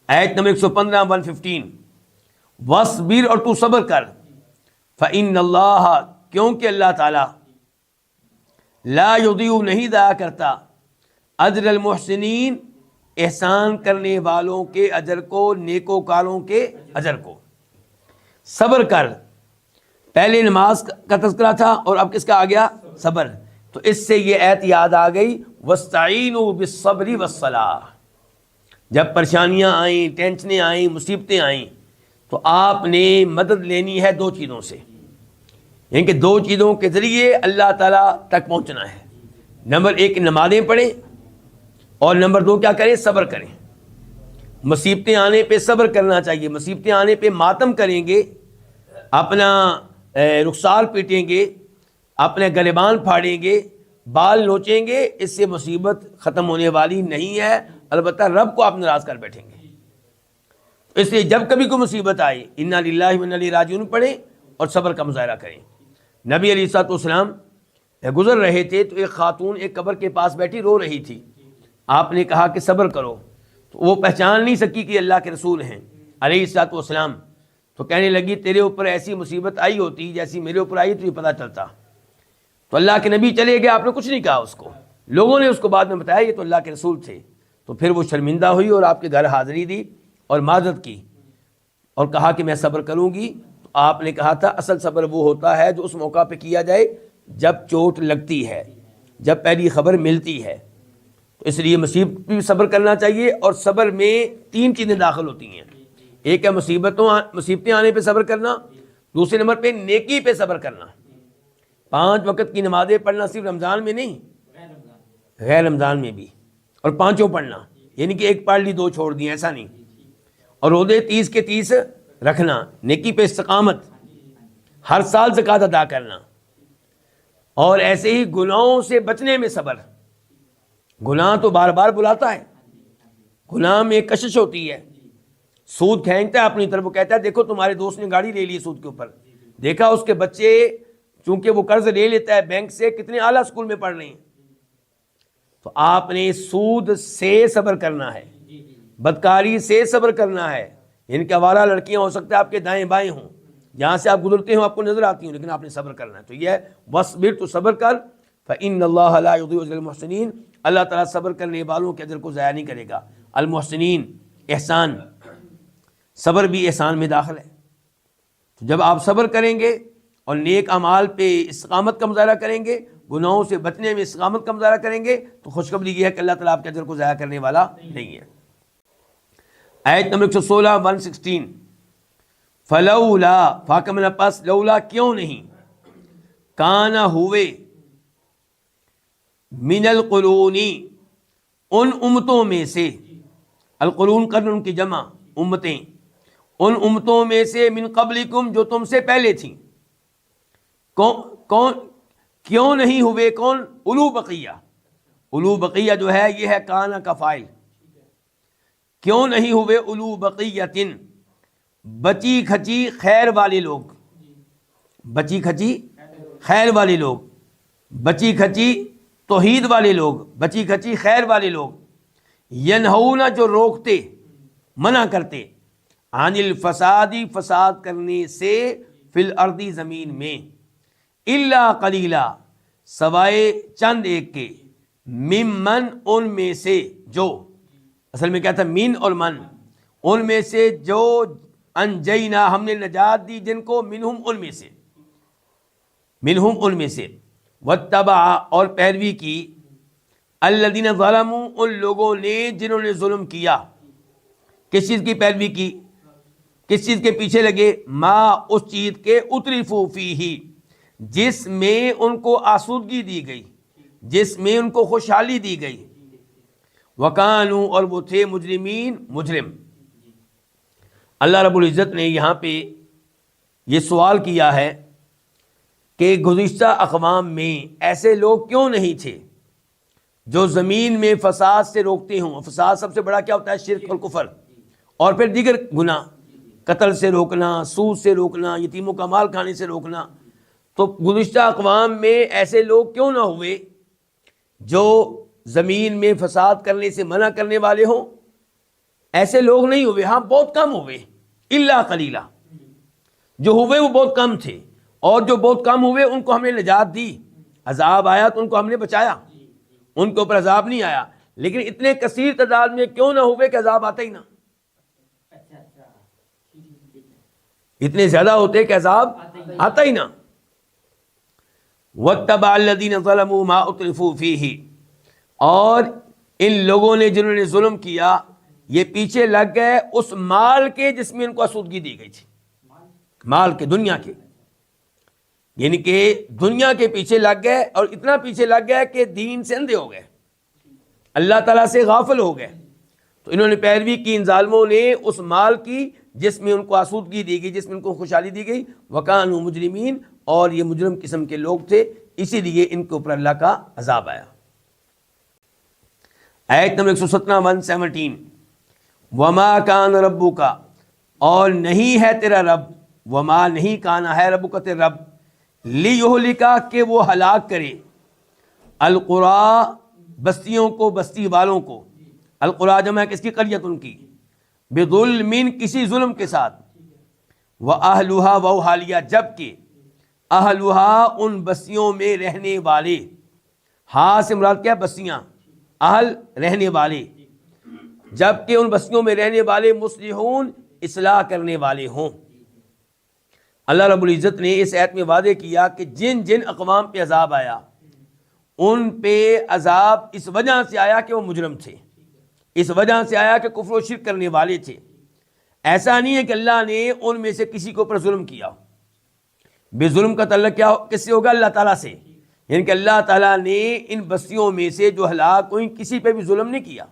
آیت نمبر 115 115، وَاصْبِرْ، اور تو صبر کر، فَإِنَّ اللَّهَ، کیونکہ اللہ تعالیٰ، لا یضیع، نہیں ضائع کرتا، اجر المحسنین، احسان کرنے والوں کے اجر کو، نیکوکاروں کے اجر کو۔ صبر کر، پہلے نماز کا تذکرہ تھا اور اب کس کا آ گیا؟ صبر۔ تو اس سے یہ آیت یاد آ گئی، وَاسْتَعِینُوا بِالصَّبْرِ وَالصَّلَاةِ، جب پریشانیاں آئیں، ٹینشنیں آئیں، مصیبتیں آئیں تو آپ نے مدد لینی ہے 2 چیزوں سے، یعنی کہ 2 چیزوں کے ذریعے اللہ تعالیٰ تک پہنچنا ہے۔ نمبر 1 نمازیں پڑھیں، اور نمبر 2 کیا کریں؟ صبر کریں۔ مصیبتیں آنے پہ صبر کرنا چاہیے۔ مصیبتیں آنے پہ ماتم کریں گے، اپنا رخسار پیٹیں گے، اپنے گریبان پھاڑیں گے، بال نوچیں گے، اس سے مصیبت ختم ہونے والی نہیں ہے، البتہ رب کو آپ ناراض کر بیٹھیں گے۔ اس لیے جب کبھی کوئی مصیبت آئے انا للہ و انا الیہ راجعون پڑھیں اور صبر کا مظاہرہ کریں۔ نبی علیہ الصلوۃ والسلام گزر رہے تھے تو ایک خاتون ایک قبر کے پاس بیٹھی رو رہی تھی۔ آپ نے کہا کہ صبر کرو، تو وہ پہچان نہیں سکی کہ اللہ کے رسول ہیں علیہ الصلوۃ والسلام، تو کہنے لگی تیرے اوپر ایسی مصیبت آئی ہوتی جیسی میرے اوپر آئی تو یہ پتہ چلتا۔ تو اللہ کے نبی چلے گئے، آپ نے کچھ نہیں کہا اس کو، لوگوں نے اس کو بعد میں بتایا یہ تو اللہ کے رسول تھے۔ تو پھر وہ شرمندہ ہوئی اور آپ کے گھر حاضری دی اور معذرت کی اور کہا کہ میں صبر کروں گی۔ تو آپ نے کہا تھا اصل صبر وہ ہوتا ہے جو اس موقع پہ کیا جائے جب چوٹ لگتی ہے، جب پہلی خبر ملتی ہے۔ تو اس لیے مصیبت بھی صبر کرنا چاہیے، اور صبر میں 3 چیزیں داخل ہوتی ہیں۔ ایک ہے مصیبتیں آنے پہ صبر کرنا، دوسرے نمبر پہ نیکی پہ صبر کرنا۔ 5 وقت کی نمازیں پڑھنا صرف رمضان میں نہیں، غیر رمضان میں بھی، اور 5 پڑھنا، یعنی کہ ایک پڑھ لی 2 چھوڑ دی، ایسا نہیں. اور روزے 30 کے 30 رکھنا، نیکی پہ استقامت، ہر سال زکوٰۃ ادا کرنا، اور ایسے ہی گناہوں سے بچنے میں صبر. گناہ تو بار بار بلاتا ہے، گناہ میں ایک کشش ہوتی ہے. سود کھینچتا ہے اپنی طرف، وہ کہتا ہے دیکھو تمہارے دوست نے گاڑی لے لی سود کے اوپر، دیکھا اس کے بچے چونکہ وہ قرض لے لیتا ہے بینک سے، کتنے اعلیٰ اسکول میں پڑھ رہے ہیں. تو آپ نے سود سے صبر کرنا ہے، بدکاری سے صبر کرنا ہے. یعنی کہ آوارہ لڑکیاں ہو سکتا ہے آپ کے دائیں بائیں ہوں، جہاں سے آپ گزرتے ہوں آپ کو نظر آتی ہوں، لیکن آپ نے صبر کرنا ہے. تو یہ وَاصْبِرْ، تو صبر کر. فَإِنَّ اللَّهَ لَا يُضِيعُ أَجْرَ الْمُحْسِنِينَ، اللہ تعالیٰ صبر کرنے والوں کے اجر کو ضائع نہیں کرے گا. المحسنین، احسان، صبر بھی احسان میں داخل ہے. تو جب آپ صبر کریں گے اور نیک اعمال پہ استقامت کا مظاہرہ کریں گے، گناہوں سے بچنے میں استقامت کا مظاہرہ کریں گے، تو خوشخبری یہ ہے کہ اللہ تعالیٰ آپ کے اجر کو ضائع کرنے والا نہیں ہے. آیت نمبر 116 116، فلولا، فاکہ من پس، لولا کیوں نہیں، کانا ہوئے، من القرون، ان امتوں میں سے، القرون قرن ان کی جمع، امتیں، ان امتوں میں سے، من قبلکم جو تم سے پہلے تھیں. کون کیوں نہیں ہوئے، کون؟ اولو بقیہ. اولو بقیہ جو ہے یہ ہے کانا کا فاعل. کیوں نہیں ہوئے اولو بقیتن، بچی کھچی خیر والے لوگ، بچی کھچی خیر والے لوگ، بچی کھچی توحید والے لوگ، بچی کھچی خیر والے لوگ. ینہون، جو روکتے، منع کرتے، عن الفسادی، فساد کرنے سے، فی الارض، زمین میں، الا قلیلا، سوائے چند ایک کے، ممن، ان میں سے جو، اصل میں کیا تھا، من اور من، ان میں سے جو، انجینا، ہم نے نجات دی، جن کو، منہم، ان میں سے، منہم، ان میں سے، واتبع، اور پیروی کی، الذین ظلموا، ان لوگوں نے جنہوں نے ظلم کیا. کس چیز کی پیروی کی، کس چیز کے پیچھے لگے، ما، اس چیز کے، اترفوا فیہ، جس میں ان کو آسودگی دی گئی، جس میں ان کو خوشحالی دی گئی. وکانوا، اور وہ تھے، مجرمین، مجرم. اللہ رب العزت نے یہاں پہ یہ سوال کیا ہے کہ گزشتہ اقوام میں ایسے لوگ کیوں نہیں تھے جو زمین میں فساد سے روکتے ہوں. فساد سب سے بڑا کیا ہوتا ہے، شرک اور کفر، اور پھر دیگر گناہ، قتل سے روکنا، سود سے روکنا، یتیموں کا مال کھانے سے روکنا. تو گزشتہ اقوام میں ایسے لوگ کیوں نہ ہوئے جو زمین میں فساد کرنے سے منع کرنے والے ہوں. ایسے لوگ نہیں ہوئے، ہاں بہت کم ہوئے، الا قلیلا، جو ہوئے وہ بہت کم تھے. اور جو بہت کم ہوئے ان کو ہم نے نجات دی، عذاب آیا تو ان کو ہم نے بچایا، ان کے اوپر عذاب نہیں آیا. لیکن اتنے کثیر تعداد میں کیوں نہ ہوئے کہ عذاب آتا ہی نہ، اتنے زیادہ ہوتے کہ عذاب آتا ہی نہ. واتبع الذین ظلموا ما اترفوا فیہ، اور ان لوگوں نے جنہوں نے ظلم کیا یہ پیچھے لگ گئے اس مال کے جس میں ان کو آسودگی دی گئی تھی، مال کے، دنیا کے، یعنی کہ دنیا کے پیچھے لگ گئے، اور اتنا پیچھے لگ گئے کہ دین سے اندھے ہو گئے، اللہ تعالیٰ سے غافل ہو گئے. تو انہوں نے پیروی کی ان ظالموں نے اس مال کی جس میں ان کو آسودگی دی گئی، جس میں ان کو خوشحالی دی گئی. وکانوا مجرمین، اور یہ مجرم قسم کے لوگ تھے، اسی لیے ان کے اوپر اللہ کا عذاب آیا. آیت نمبر 117 117، وما کان ربک، اور نہیں ہے تیرا رب، وما، نہیں کانا ہے، ربک، تیرا رب، لیہلک، کہ وہ ہلاک کرے، القریٰ، بستیوں کو، بستی والوں کو. القریٰ جمع ہے کس کی، قریت، ان کی، بظلم، کسی ظلم کے ساتھ، واہلھا، وہ حالیہ، جبکہ اہلھا، ان بستیوں میں رہنے والے، ہاں سے مراد کیا، بستیاں، اہل، رہنے والے، جبکہ ان بستیوں میں رہنے والے، مصلحون، اصلاح کرنے والے ہوں. اللہ رب العزت نے اس آیت میں وعدے کیا کہ جن جن اقوام پہ عذاب آیا ان پہ عذاب اس وجہ سے آیا کہ وہ مجرم تھے، اس وجہ سے آیا کہ کفر و شرک کرنے والے تھے. ایسا نہیں ہے کہ اللہ نے ان میں سے کسی کے اوپر ظلم کیا. بے ظلم کا تعلق کیا کس سے ہوگا، اللہ تعالیٰ سے. یعنی کہ اللہ تعالیٰ نے ان بستیوں میں سے جو ہلاک ہوئی کسی پہ بھی ظلم نہیں کیا.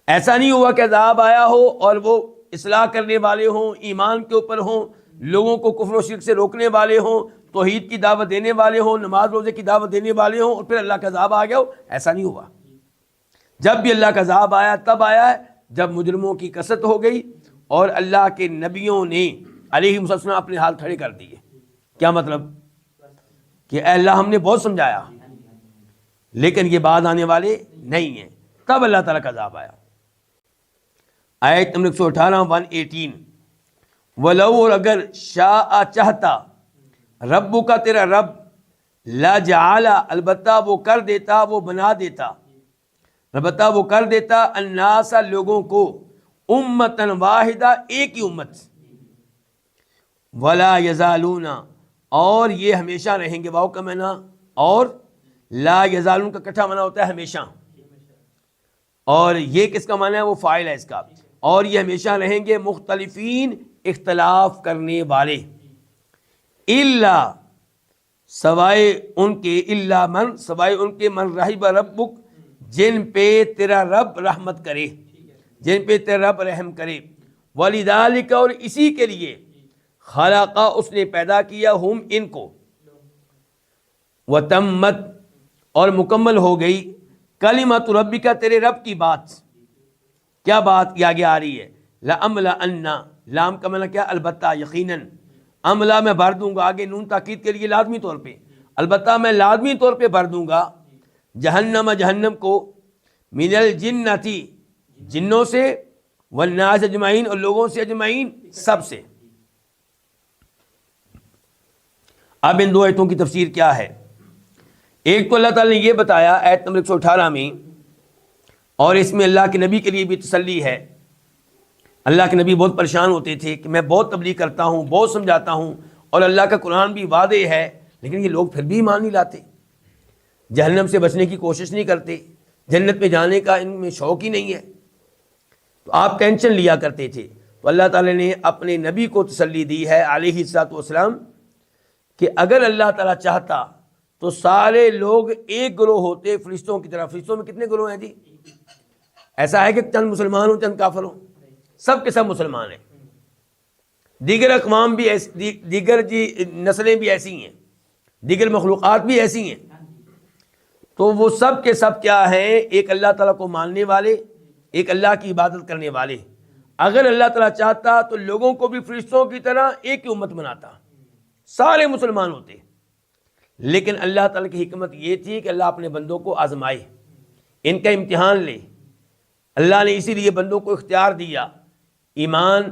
ایسا نہیں ہوا کہ عذاب آیا ہو اور وہ اصلاح کرنے والے ہوں، ایمان کے اوپر ہوں، لوگوں کو کفر و شرک سے روکنے والے ہوں، توحید کی دعوت دینے والے ہوں، نماز روزے کی دعوت دینے والے ہوں، اور پھر اللہ کا عذاب آ گیا ہو. ایسا نہیں ہوا. جب بھی اللہ کا عذاب آیا تب آیا ہے جب مجرموں کی کثرت ہو گئی اور اللہ کے نبیوں نے علیہم السلام اپنے حال کھڑے کر دیے. کیا مطلب؟ کہ اے اللہ ہم نے بہت سمجھایا لیکن یہ بعد آنے والے نہیں ہیں. تب اللہ تعالیٰ کا عذاب آیا. آیت نمبر 118 118 وَلَوْ، اور اگر شاء چاہتا ربو کا تیرا رب، لا جعلا، البتہ وہ کر دیتا، وہ بنا دیتا، البتہ وہ کر دیتا، الناس، لوگوں کو، امتاً واحدہ، ایک ہی امت، ولا یزالون، اور یہ ہمیشہ رہیں گے. واؤ کا معنی اور لا یزالون کا کٹھا معنی ہوتا ہے ہمیشہ، اور یہ کس کا معنی ہے؟ وہ فاعل ہے اس کا. اور یہ ہمیشہ رہیں گے مختلفین، اختلاف کرنے والے، الا، سوائے ان کے، الا من، سوائے ان کے، من رحب ربک، جن پہ تیرا رب رحمت کرے، جن پہ تیرا رب رحم کرے. وَلِذَالِكَ، اور اسی کے لیے، خلقا، اس نے پیدا کیا، ہم، ان کو، وَتَمَّتْ، اور مکمل ہو گئی، کلمۃ ربک، تیرے رب کی بات. کیا بات کی آگے آ رہی ہے؟ لَأَمْلَأَنَّ، لام کا معنی کیا؟ البتہ، یقیناً، عملہ میں بھر دوں گا، آگے نون تاکید کے لیے لازمی طور پہ، البتہ میں لازمی طور پہ بھر دوں گا، جہنم، جہنم کو، من الجنتی، جنوں سے، والناس اجمعین، اور لوگوں سے اجمعین، سب سے. اب ان دو آیتوں کی تفسیر کیا ہے؟ ایک تو اللہ تعالیٰ نے یہ بتایا آیت نمبر 118 میں، اور اس میں اللہ کے نبی کے لیے بھی تسلی ہے. اللہ کے نبی بہت پریشان ہوتے تھے کہ میں بہت تبلیغ کرتا ہوں، بہت سمجھاتا ہوں، اور اللہ کا قرآن بھی واضح ہے، لیکن یہ لوگ پھر بھی ایمان نہیں لاتے، جہنم سے بچنے کی کوشش نہیں کرتے، جنت میں جانے کا ان میں شوق ہی نہیں ہے. تو آپ ٹینشن لیا کرتے تھے. تو اللہ تعالیٰ نے اپنے نبی کو تسلی دی ہے علیہ الصلوۃ والسلام کہ اگر اللہ تعالیٰ چاہتا تو سارے لوگ ایک گروہ ہوتے فرشتوں کی طرح. فرشتوں میں کتنے گروہ ہیں جی؟ ایسا ہے کہ چند مسلمان ہوں چند کافر ہوں؟ سب کے سب مسلمان ہیں. دیگر اقوام بھی دیگر نسلیں بھی ایسی ہیں، دیگر مخلوقات بھی ایسی ہیں. تو وہ سب کے سب کیا ہیں؟ ایک اللہ تعالیٰ کو ماننے والے، ایک اللہ کی عبادت کرنے والے. اگر اللہ تعالیٰ چاہتا تو لوگوں کو بھی فرشتوں کی طرح ایک ہی امت بناتا، سارے مسلمان ہوتے. لیکن اللہ تعالیٰ کی حکمت یہ تھی کہ اللہ اپنے بندوں کو آزمائے، ان کا امتحان لے. اللہ نے اسی لیے بندوں کو اختیار دیا ایمان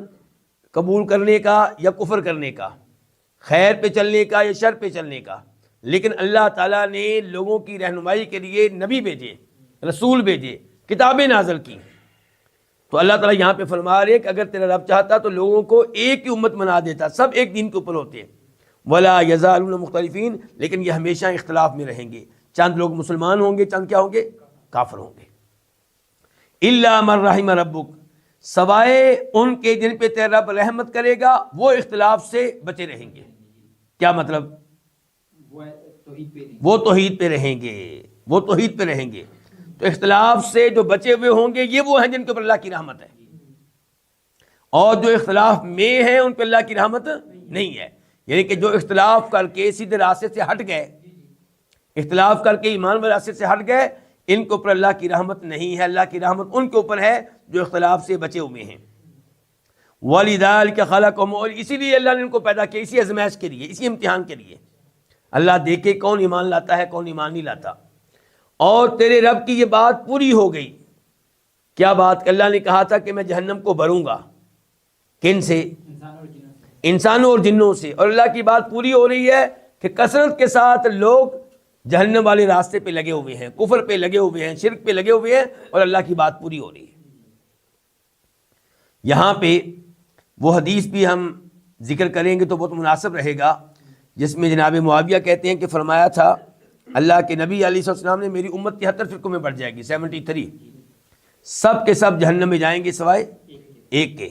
قبول کرنے کا یا کفر کرنے کا، خیر پہ چلنے کا یا شر پہ چلنے کا. لیکن اللہ تعالیٰ نے لوگوں کی رہنمائی کے لیے نبی بھیجے، رسول بھیجے، کتابیں نازل کی. تو اللہ تعالیٰ یہاں پہ فرما رہے کہ اگر تیرا رب چاہتا تو لوگوں کو ایک ہی امت بنا دیتا، سب ایک دین کے اوپر ہوتے. ولا یزالون مختلفین، لیکن یہ ہمیشہ اختلاف میں رہیں گے. چند لوگ مسلمان ہوں گے، چند کیا ہوں گے؟ کافر ہوں گے. الا من رحم ربک، سوائے ان کے جن پہ تیرا رب رحمت کرے گا وہ اختلاف سے بچے رہیں گے. کیا مطلب؟ وہ توحید پہ رہیں گے، وہ توحید پہ رہیں گے. تو اختلاف سے جو بچے ہوئے ہوں گے یہ وہ ہیں جن کے اوپر اللہ کی رحمت ہے، اور جو اختلاف میں ہیں ان پہ اللہ کی رحمت نہیں ہے. یعنی کہ جو اختلاف کر کے سیدھے راستے سے ہٹ گئے، اختلاف کر کے ایمان والے راستے سے ہٹ گئے، ان کے اوپر اللہ کی رحمت نہیں ہے. اللہ کی رحمت ان کے اوپر ہے جو اختلاف سے بچے ہوئے ہیں. وَلِذَالِكَ خَلَقَهُمْ، اور اسی لیے اللہ نے ان کو پیدا کیا، اسی آزمائش کے لیے، اسی امتحان کے لیے. اللہ دیکھے کون ایمان لاتا ہے کون ایمان نہیں لاتا. اور تیرے رب کی یہ بات پوری ہو گئی. کیا بات؟ کہ اللہ نے کہا تھا کہ میں جہنم کو بھروں گا. کن سے؟ انسانوں اور جنوں سے. اور اللہ کی بات پوری ہو رہی ہے کہ کثرت کے ساتھ لوگ جہنم والے راستے پہ لگے ہوئے ہیں، کفر پہ لگے ہوئے ہیں، شرک پہ لگے ہوئے ہیں، اور اللہ کی بات پوری ہو رہی ہے. یہاں پہ وہ حدیث بھی ہم ذکر کریں گے تو بہت مناسب رہے گا، جس میں جناب معاویہ کہتے ہیں کہ فرمایا تھا اللہ کے نبی علیہ السلام نے میری امت 73 فرقوں میں بڑھ جائے گی، 73، سب کے سب جہنم میں جائیں گے سوائے ایک کے،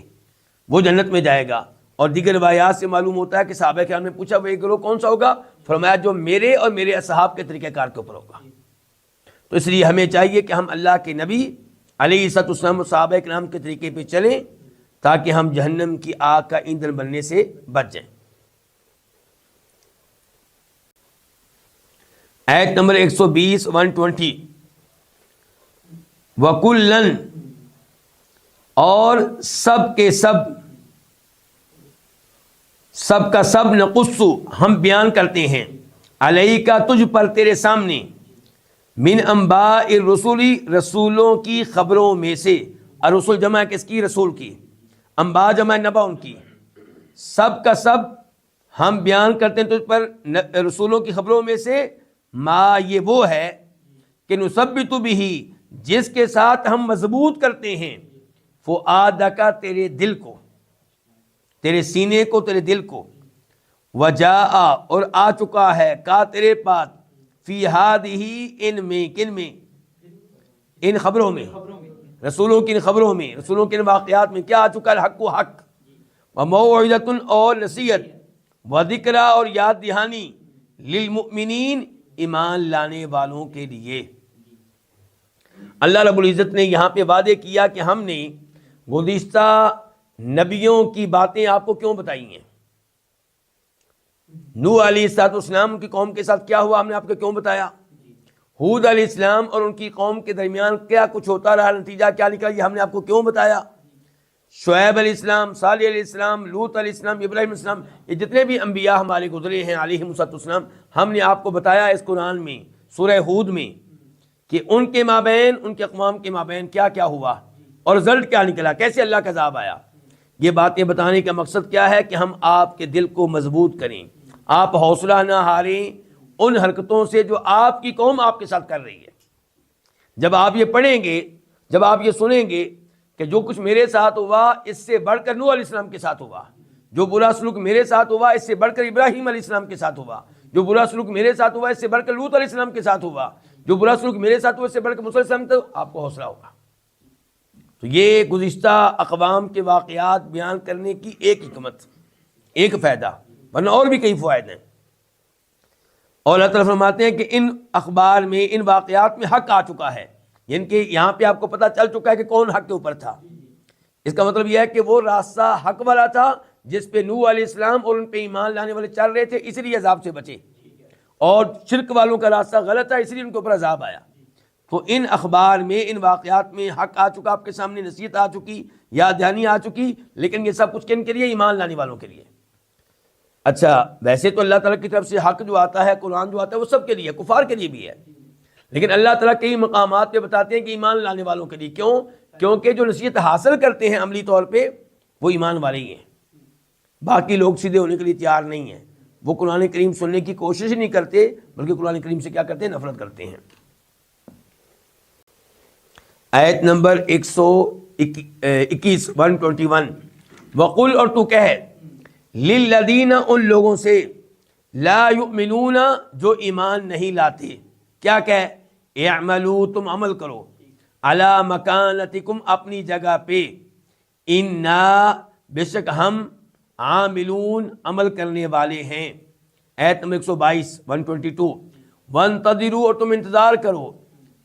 وہ جنت میں جائے گا. اور دیگر روایات سے معلوم ہوتا ہے کہ صحابہ کرام نے پوچھا وہ ایک گروہ کون سا ہوگا؟ فرمایا جو میرے اور میرے اصحاب کے طریقہ کار کے اوپر ہوگا۔ تو اس لیے ہمیں چاہیے کہ ہم اللہ کے نبی علیہ الصلوۃ والسلام و صحابہ کرام کے طریقے پہ چلیں تاکہ ہم جہنم کی آگ کا ایندھن بننے سے بچ جائیں۔ آیت نمبر 120 120 وَكُلًّا اور سب کے سب کا سب نقص ہم بیان کرتے ہیں علیکا تجھ پر تیرے سامنے من انباء الرسول رسولوں کی خبروں میں سے، الرسول جمع کس کی؟ رسول کی، انباء جمع نبا ان کی، سب کا سب ہم بیان کرتے ہیں تجھ پر رسولوں کی خبروں میں سے ما یہ وہ ہے کہ نثبت بہ جس کے ساتھ ہم مضبوط کرتے ہیں فؤادک تیرے دل کو، تیرے سینے کو، تیرے دل کو، وجاء اور آ چکا ہے کا تیرے پاس فی ہذہ ان میں، کن میں؟ ان خبروں میں، رسولوں کی ان خبروں میں، رسولوں کے ان واقعات میں کیا آ چکا ہے؟ حق و حق، وموعظۃ اور نصیحت، وذکریٰ اور یاد دہانی، للمؤمنین ایمان لانے والوں کے لیے۔ اللہ رب العزت نے یہاں پہ وعدے کیا کہ ہم نے گزشتہ نبیوں کی باتیں آپ کو کیوں بتائی ہیں؟ نوح علیہ السلام کی قوم کے ساتھ کیا ہوا ہم نے آپ کو کیوں بتایا؟ ہود علیہ السلام اور ان کی قوم کے درمیان کیا کچھ ہوتا رہا، نتیجہ کیا نکلا، یہ ہم نے آپ کو کیوں بتایا؟ شعیب علیہ السلام، صالح علیہ السلام، لوط علیہ السلام، ابراہیم علیہ السلام، یہ جتنے بھی انبیاء ہمارے گزرے ہیں علیہم السلام، ہم نے آپ کو بتایا اس قرآن میں سورہ ہود میں کہ ان کے مابین، ان کے اقوام کے مابین کیا کیا ہوا اور رزلٹ کیا نکلا، کیسے اللہ کا عذاب آیا۔ یہ باتیں بتانے کا مقصد کیا ہے کہ ہم آپ کے دل کو مضبوط کریں، آپ حوصلہ نہ ہاریں ان حرکتوں سے جو آپ کی قوم آپ کے ساتھ کر رہی ہے۔ جب آپ یہ پڑھیں گے، جب آپ یہ سنیں گے کہ جو کچھ میرے ساتھ ہوا اس سے بڑھ کر نوح علیہ السلام کے ساتھ ہوا، جو برا سلوک میرے ساتھ ہوا اس سے بڑھ کر ابراہیم علیہ السلام کے ساتھ ہوا، جو برا سلوک میرے ساتھ ہوا اس سے بڑھ کر لوط علیہ السلام کے ساتھ ہوا، جو برا سلوک میرے ساتھ ہوا اس سے بڑھ کر موسیٰ علیہ السلام، تو آپ کو حوصلہ ہوگا۔ تو یہ گزشتہ اقوام کے واقعات بیان کرنے کی ایک حکمت، ایک فائدہ، ورنہ اور بھی کئی فوائد ہیں۔ اور اللہ تعالیٰ فرماتے ہیں کہ ان اخبار میں، ان واقعات میں حق آ چکا ہے، یعنی کہ یہاں پہ آپ کو پتہ چل چکا ہے کہ کون حق کے اوپر تھا۔ اس کا مطلب یہ ہے کہ وہ راستہ حق والا تھا جس پہ نوح علیہ السلام اور ان پہ ایمان لانے والے چل رہے تھے، اس لیے عذاب سے بچے، اور شرک والوں کا راستہ غلط تھا اس لیے ان کے اوپر عذاب آیا۔ تو ان اخبار میں، ان واقعات میں حق آ چکا آپ کے سامنے، نصیحت آ چکی، یاد دہانی آ چکی، لیکن یہ سب کچھ کن کے لیے؟ ایمان لانے والوں کے لیے۔ اچھا، ویسے تو اللہ تعالیٰ کی طرف سے حق جو آتا ہے، قرآن جو آتا ہے، وہ سب کے لیے، کفار کے لیے بھی ہے، لیکن اللہ تعالیٰ کئی مقامات پہ بتاتے ہیں کہ ایمان لانے والوں کے لیے۔ کیوں؟ کیونکہ جو نصیحت حاصل کرتے ہیں عملی طور پہ وہ ایمان والے ہی ہیں، باقی لوگ سیدھے ہونے کے لیے تیار نہیں ہیں، وہ قرآن کریم سننے کی کوشش نہیں کرتے بلکہ قرآن کریم سے کیا کرتے ہیں؟ نفرت کرتے ہیں۔ آیت نمبر 121 121 وقل اور تو کہے للذین ان لوگوں سے لا یؤمنون جو ایمان نہیں لاتے، کیا کہے؟ اعملوا تم عمل کرو، علی مکانتکم اپنی جگہ پہ، انا بے شک ہم عاملون عمل کرنے والے ہیں۔ آیت نمبر 122 122 وانتظروا اور تم انتظار کرو،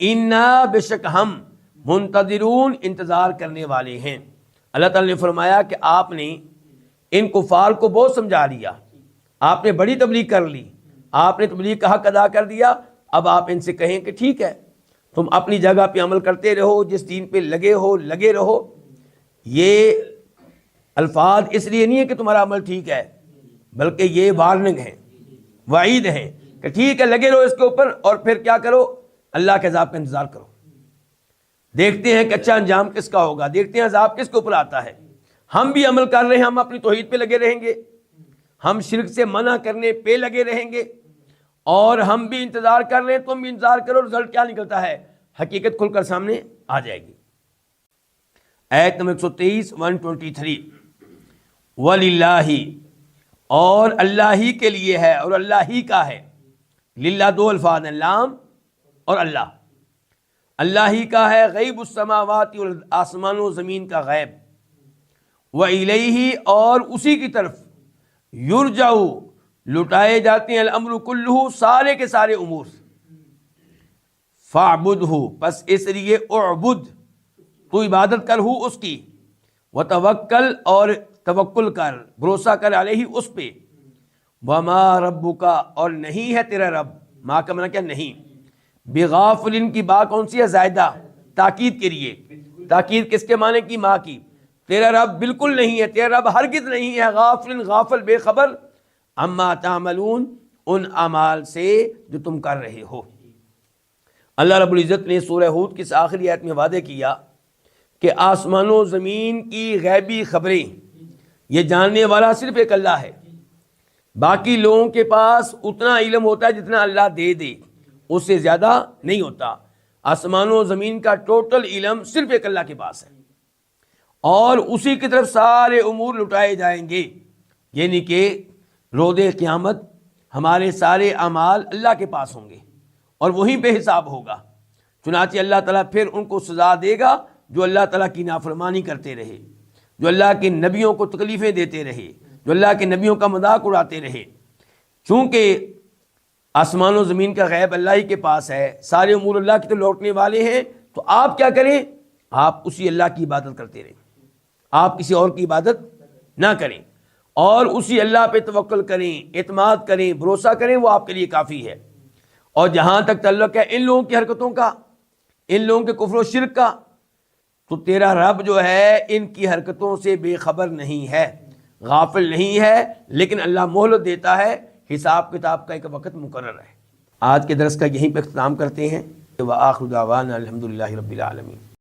انا بے شک ہم منتظرون انتظار کرنے والے ہیں۔ اللہ تعالیٰ نے فرمایا کہ آپ نے ان کفار کو بہت سمجھا لیا، آپ نے بڑی تبلیغ کر لی، آپ نے تبلیغ کا حق ادا کر دیا، اب آپ ان سے کہیں کہ ٹھیک ہے تم اپنی جگہ پہ عمل کرتے رہو، جس دین پہ لگے رہو۔ یہ الفاظ اس لیے نہیں ہے کہ تمہارا عمل ٹھیک ہے، بلکہ یہ وارننگ ہے، وعید ہے کہ ٹھیک ہے لگے رہو اس کے اوپر، اور پھر کیا کرو؟ اللہ کے عذاب کا انتظار کرو، دیکھتے ہیں کہ اچھا انجام کس کا ہوگا، دیکھتے ہیں عذاب کس کے اوپر آتا ہے۔ ہم بھی عمل کر رہے ہیں، ہم اپنی توحید پہ لگے رہیں گے، ہم شرک سے منع کرنے پہ لگے رہیں گے، اور ہم بھی انتظار کر رہے ہیں، تم بھی انتظار کرو، رزلٹ کیا نکلتا ہے؟ حقیقت کھل کر سامنے آ جائے گی۔ آیت نمبر 123 123 وَلِلَّهِ اور اللہ ہی کے لیے ہے، اور اللہ ہی کا ہے۔ للہ دو الفاظ ہیں، لام اور اللہ، اللہ ہی کا ہے غیب السماوات والارض، آسمان و زمین کا غیب، وَإِلَيْهِ اور اسی کی طرف یرجعو لٹائے جاتے ہیں الامر کلہ سارے کے سارے امور. فَاعْبُدْهُ پس اس لیے اعبد تو عبادت کر ہو اس کی، وتوکل اور توکل کر بھروسہ کر علیہ اس پہ، وما ربک اور نہیں ہے تیرا رب، ماں کا معنی کیا نہیں، بغافل کی با کون سی ہے زائدہ تاکید کے لیے، تاکید کس کے معنی کی، ماں کی، تیرا رب بالکل نہیں ہے، تیرا رب ہرگز نہیں ہے، غافل غافل بے خبر، اما تعملون ان اعمال سے جو تم کر رہے ہو. اللہ رب العزت نے سورہ ہود کی اس آخری آیت میں وعدے کیا کہ آسمان و زمین کی غیبی خبریں یہ جاننے والا صرف ایک اللہ ہے. باقی لوگوں کے پاس اتنا علم ہوتا ہے جتنا اللہ دے دے، اس سے زیادہ نہیں ہوتا. آسمان و زمین کا ٹوٹل علم صرف ایک اللہ کے پاس ہے، اور اسی کی طرف سارے امور لٹائے جائیں گے. یعنی کہ روز قیامت ہمارے سارے اعمال اللہ کے پاس ہوں گے اور وہیں پہ حساب ہوگا. چنانچہ اللہ تعالیٰ پھر ان کو سزا دے گا جو اللہ تعالیٰ کی نافرمانی کرتے رہے، جو اللہ کے نبیوں کو تکلیفیں دیتے رہے، جو اللہ کے نبیوں کا مذاق اڑاتے رہے. چونکہ آسمان و زمین کا غیب اللہ ہی کے پاس ہے، سارے امور اللہ کی طرف لوٹنے والے ہیں، تو آپ کیا کریں، آپ اسی اللہ کی عبادت کرتے رہیں، آپ کسی اور کی عبادت نہ کریں، اور اسی اللہ پہ توکل کریں، اعتماد کریں، بھروسہ کریں، وہ آپ کے لیے کافی ہے. اور جہاں تک تعلق ہے ان لوگوں کی حرکتوں کا، ان لوگوں کے کفر و شرک کا، تو تیرا رب جو ہے ان کی حرکتوں سے بے خبر نہیں ہے، غافل نہیں ہے، لیکن اللہ مہلت دیتا ہے، حساب کتاب کا ایک وقت مقرر ہے. آج کے درس کا یہیں پہ اختتام کرتے ہیں. وآخر دعوانا الحمدللہ رب العالمین.